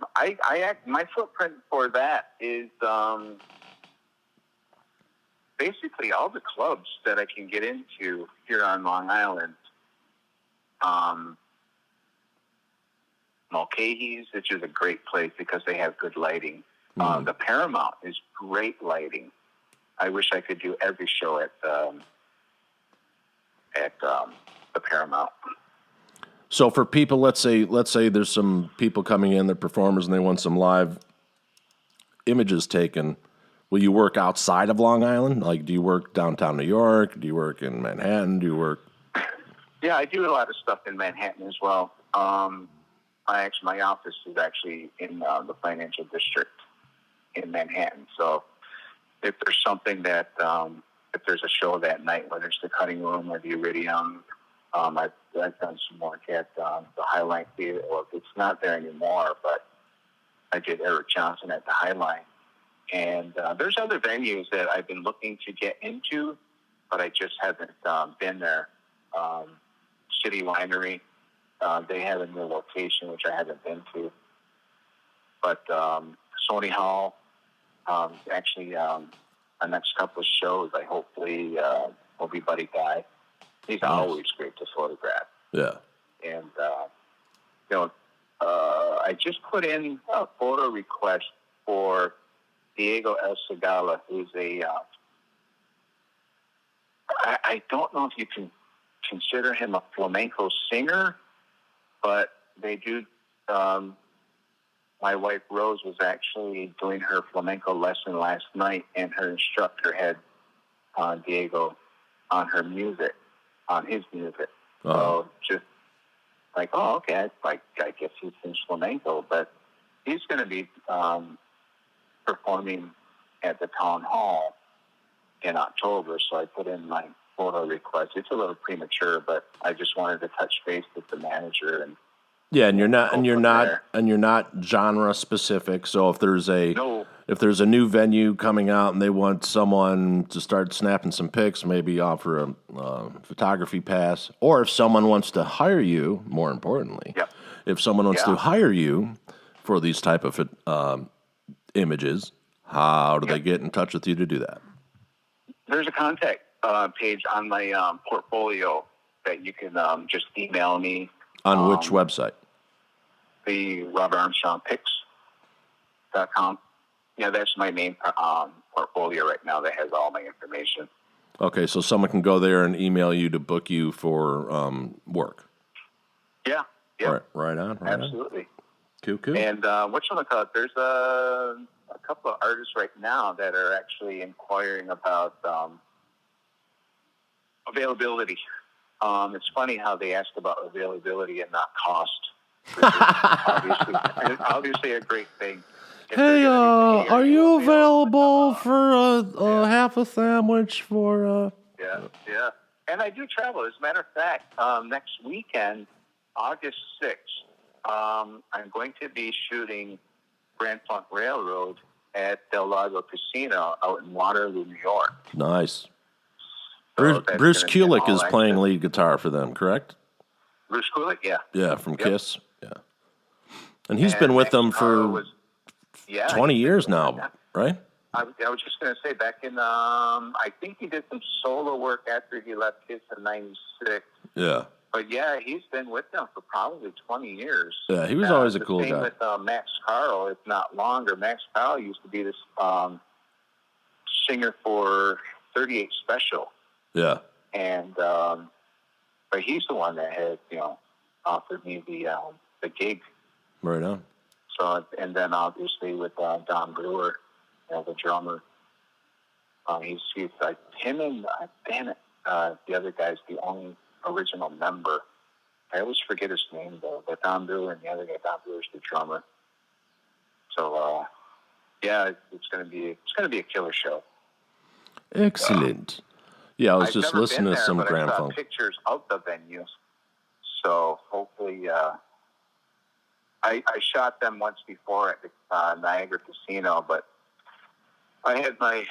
footprint for that is basically all the clubs that I can get into here on Long Island. Mulcahy's, which is a great place because they have good lighting. The Paramount is great lighting. I wish I could do every show at the paramount. So for people, let's say there's some people coming in, they're performers, and they want some live images taken. Will you work outside of Long Island? Like, do you work downtown New York? Do you work in Manhattan? Do you work? Yeah, I do a lot of stuff in Manhattan as well. My office is actually in the financial district in Manhattan. So if there's something that, if there's a show that night, whether it's the Cutting Room or the Iridium, I've done some work at the Highline Theater. Well, it's not there anymore, but I did Eric Johnson at the Highline. And there's other venues that I've been looking to get into, but I just haven't been there. City Winery, they have a new location, which I haven't been to. But Sony Hall, actually, our next couple of shows, I hopefully will be Buddy Guy. He's always great to photograph. Yeah. And, I just put in a photo request for Diego El Segala, who's I don't know if you can consider him a flamenco singer, but they do. My wife Rose was actually doing her flamenco lesson last night, and her instructor had Diego on his music. So just like, oh, okay, I guess he sings flamenco, but he's going to be performing at the town hall in October, so I put in my photo request. It's a little premature, but I just wanted to touch base with the manager and you're not genre specific. So if there's a new venue coming out and they want someone to start snapping some pics, maybe offer a photography pass, or if someone wants to hire you, more importantly, if someone wants to hire you for these type of images, how do they get in touch with you to do that? There's a contact page on my portfolio that you can just email me. On which website? The RobertArmstrongPics.com. Yeah, that's my main portfolio right now that has all my information. Okay, so someone can go there and email you to book you for work. Yeah. Right on. Absolutely. Cool. And whatchamacallit, there's a couple of artists right now that are actually inquiring about availability. It's funny how they ask about availability and not cost. Obviously a great thing. Hey, are you available for half a sandwich for... Yeah. And I do travel. As a matter of fact, next weekend, August 6th, I'm going to be shooting Grand Funk Railroad at Del Lago Casino out in Waterloo, New York. Nice. So Bruce Kulick is playing lead guitar for them, correct? Bruce Kulick, yeah. Yeah, from Kiss. Yeah. And he's been with them for 20 years now, right? I was just going to say, back in, I think he did some solo work after he left Kiss in 96. Yeah. But yeah, he's been with them for probably 20 years. Yeah, he was always a cool guy. Same with Max Carl, if not longer. Max Carl used to be this singer for 38 Special. Yeah. And but he's the one that had, offered me the gig. Right on. So, and then obviously with Don Brewer, the drummer, he's like him and the other guy's the only original member. I always forget his name though, but Don Brewer and the other guy, Don Brewer's the drummer. So it's gonna be a killer show. Excellent. Yeah, I was just listening to some Grand Funk. I saw pictures of the venue, so hopefully, I shot them once before at the Niagara Casino, but I had my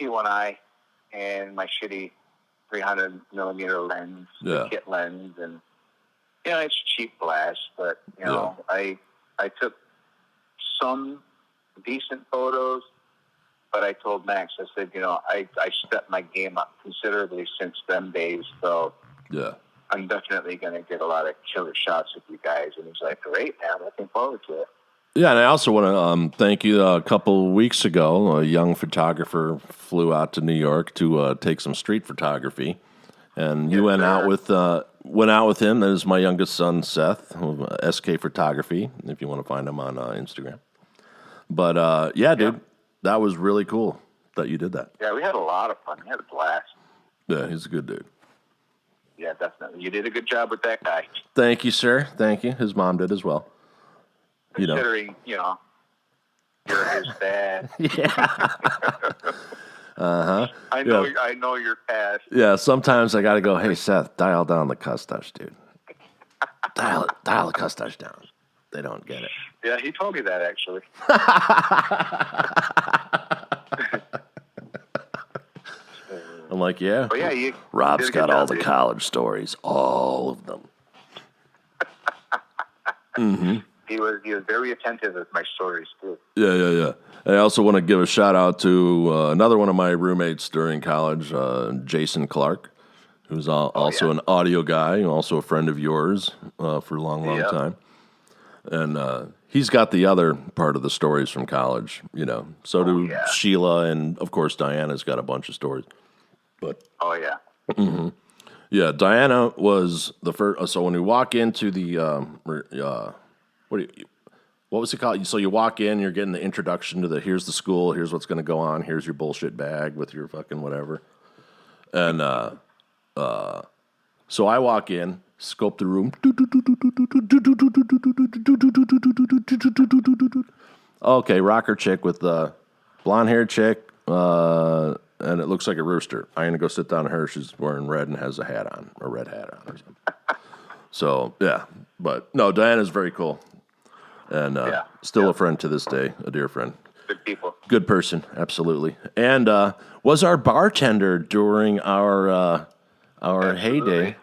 T1i and my shitty 300 millimeter lens, the kit lens, and it's cheap glass, but I took some decent photos. But I told Max, I said, I stepped my game up considerably since them days, so I'm definitely going to get a lot of killer shots with you guys. And he's like, great, man, looking forward to it. Yeah, and I also want to thank you. A couple weeks ago, a young photographer flew out to New York to take some street photography, And you went out with him. That is my youngest son, Seth, SK Photography, if you want to find him on Instagram. But, dude, that was really cool that you did that. Yeah, we had a lot of fun. We had a blast. Yeah, he's a good dude. Yeah, definitely. You did a good job with that guy. Thank you, sir. Thank you. His mom did as well. Considering, you're his dad. Yeah. Uh-huh. I know your past. Yeah, sometimes I got to go, hey, Seth, dial down the cuss touch, dude. Dial the cuss touch down. They don't get it. Yeah, he told me that, actually. I'm like, yeah. But yeah, Rob's got all the college stories, all of them. Mm-hmm. He was very attentive with my stories too. Yeah. I also want to give a shout out to another one of my roommates during college, Jason Clark, who's also an audio guy, and also a friend of yours for a long time. And he's got the other part of the stories from college, So do Sheila, and of course Diana's got a bunch of stories. But Mm-hmm. Yeah, Diana was the first. So when we walk into the what was it called? So you walk in, you're getting the introduction to here's the school, here's what's going to go on, here's your bullshit bag with your fucking whatever. And so I walk in, scope the room. Okay, rocker chick with the blonde-haired chick, and it looks like a rooster. I'm going to go sit down to her. She's wearing red and has a red hat on or something. So, yeah. But, no, Diana's very cool. And still a friend to this day, a dear friend. Good people. Good person, absolutely. And was our bartender during our heyday.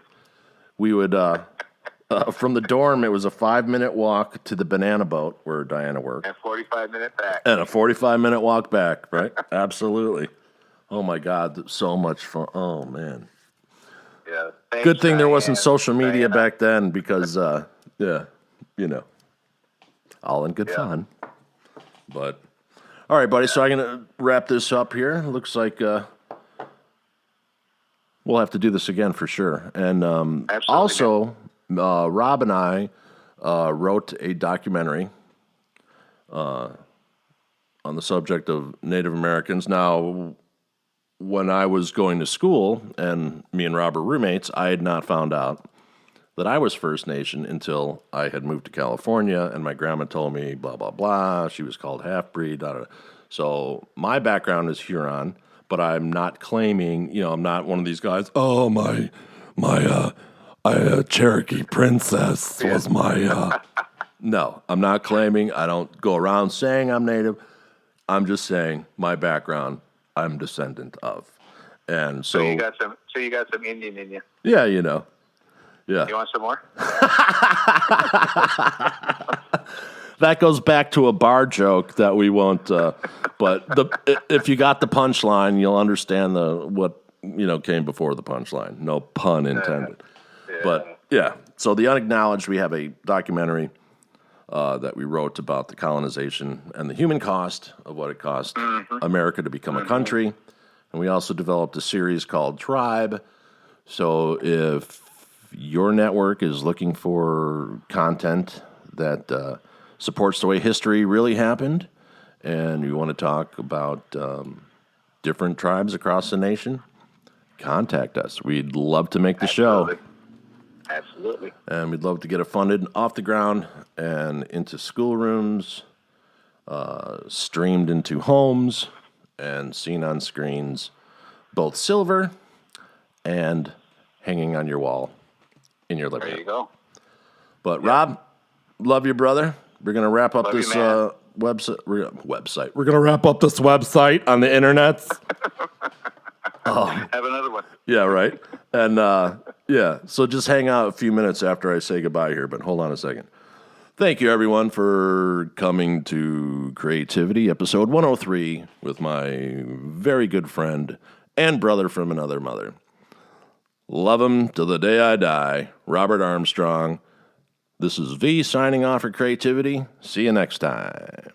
We would, from the dorm, it was a 5-minute walk to the banana boat where Diana worked. And 45-minute back. And a 45-minute walk back, right? Absolutely. Oh, my God, so much fun. Oh, man. Yeah. Good thing there wasn't social media back then because, all in good fun. But, all right, buddy, so I'm going to wrap this up here. Looks like we'll have to do this again for sure. And also, Rob and I wrote a documentary on the subject of Native Americans. Now, when I was going to school and me and Rob were roommates, I had not found out that I was First Nation until I had moved to California, and my grandma told me, blah, blah, blah. She was called half-breed. Da, da, da. So my background is Huron, but I'm not claiming, I'm not one of these guys, my Cherokee princess was my... No, I'm not claiming. I don't go around saying I'm Native. I'm just saying my background, I'm descendant of. And so you got some Indian in you. Yeah, Yeah. You want some more? That goes back to a bar joke that we won't. But if you got the punchline, you'll understand what came before the punchline. No pun intended. But yeah. So the Unacknowledged, we have a documentary that we wrote about the colonization and the human cost of what it cost America to become a country. And we also developed a series called Tribe. So if your network is looking for content that supports the way history really happened, and you want to talk about different tribes across the nation, contact us. We'd love to make the show. Absolutely. And we'd love to get it funded off the ground and into schoolrooms, streamed into homes, and seen on screens, both silver and hanging on your wall in your living room. There you go. But Rob, love you, brother. We're going to wrap up this website. We're going to wrap up this website on the internets. Have another one. Yeah, right. And so just hang out a few minutes after I say goodbye here, but hold on a second. Thank you, everyone, for coming to CreatiVity, episode 103, with my very good friend and brother from another mother. Love him till the day I die, Robert Armstrong. This is V signing off for CreatiVity. See you next time.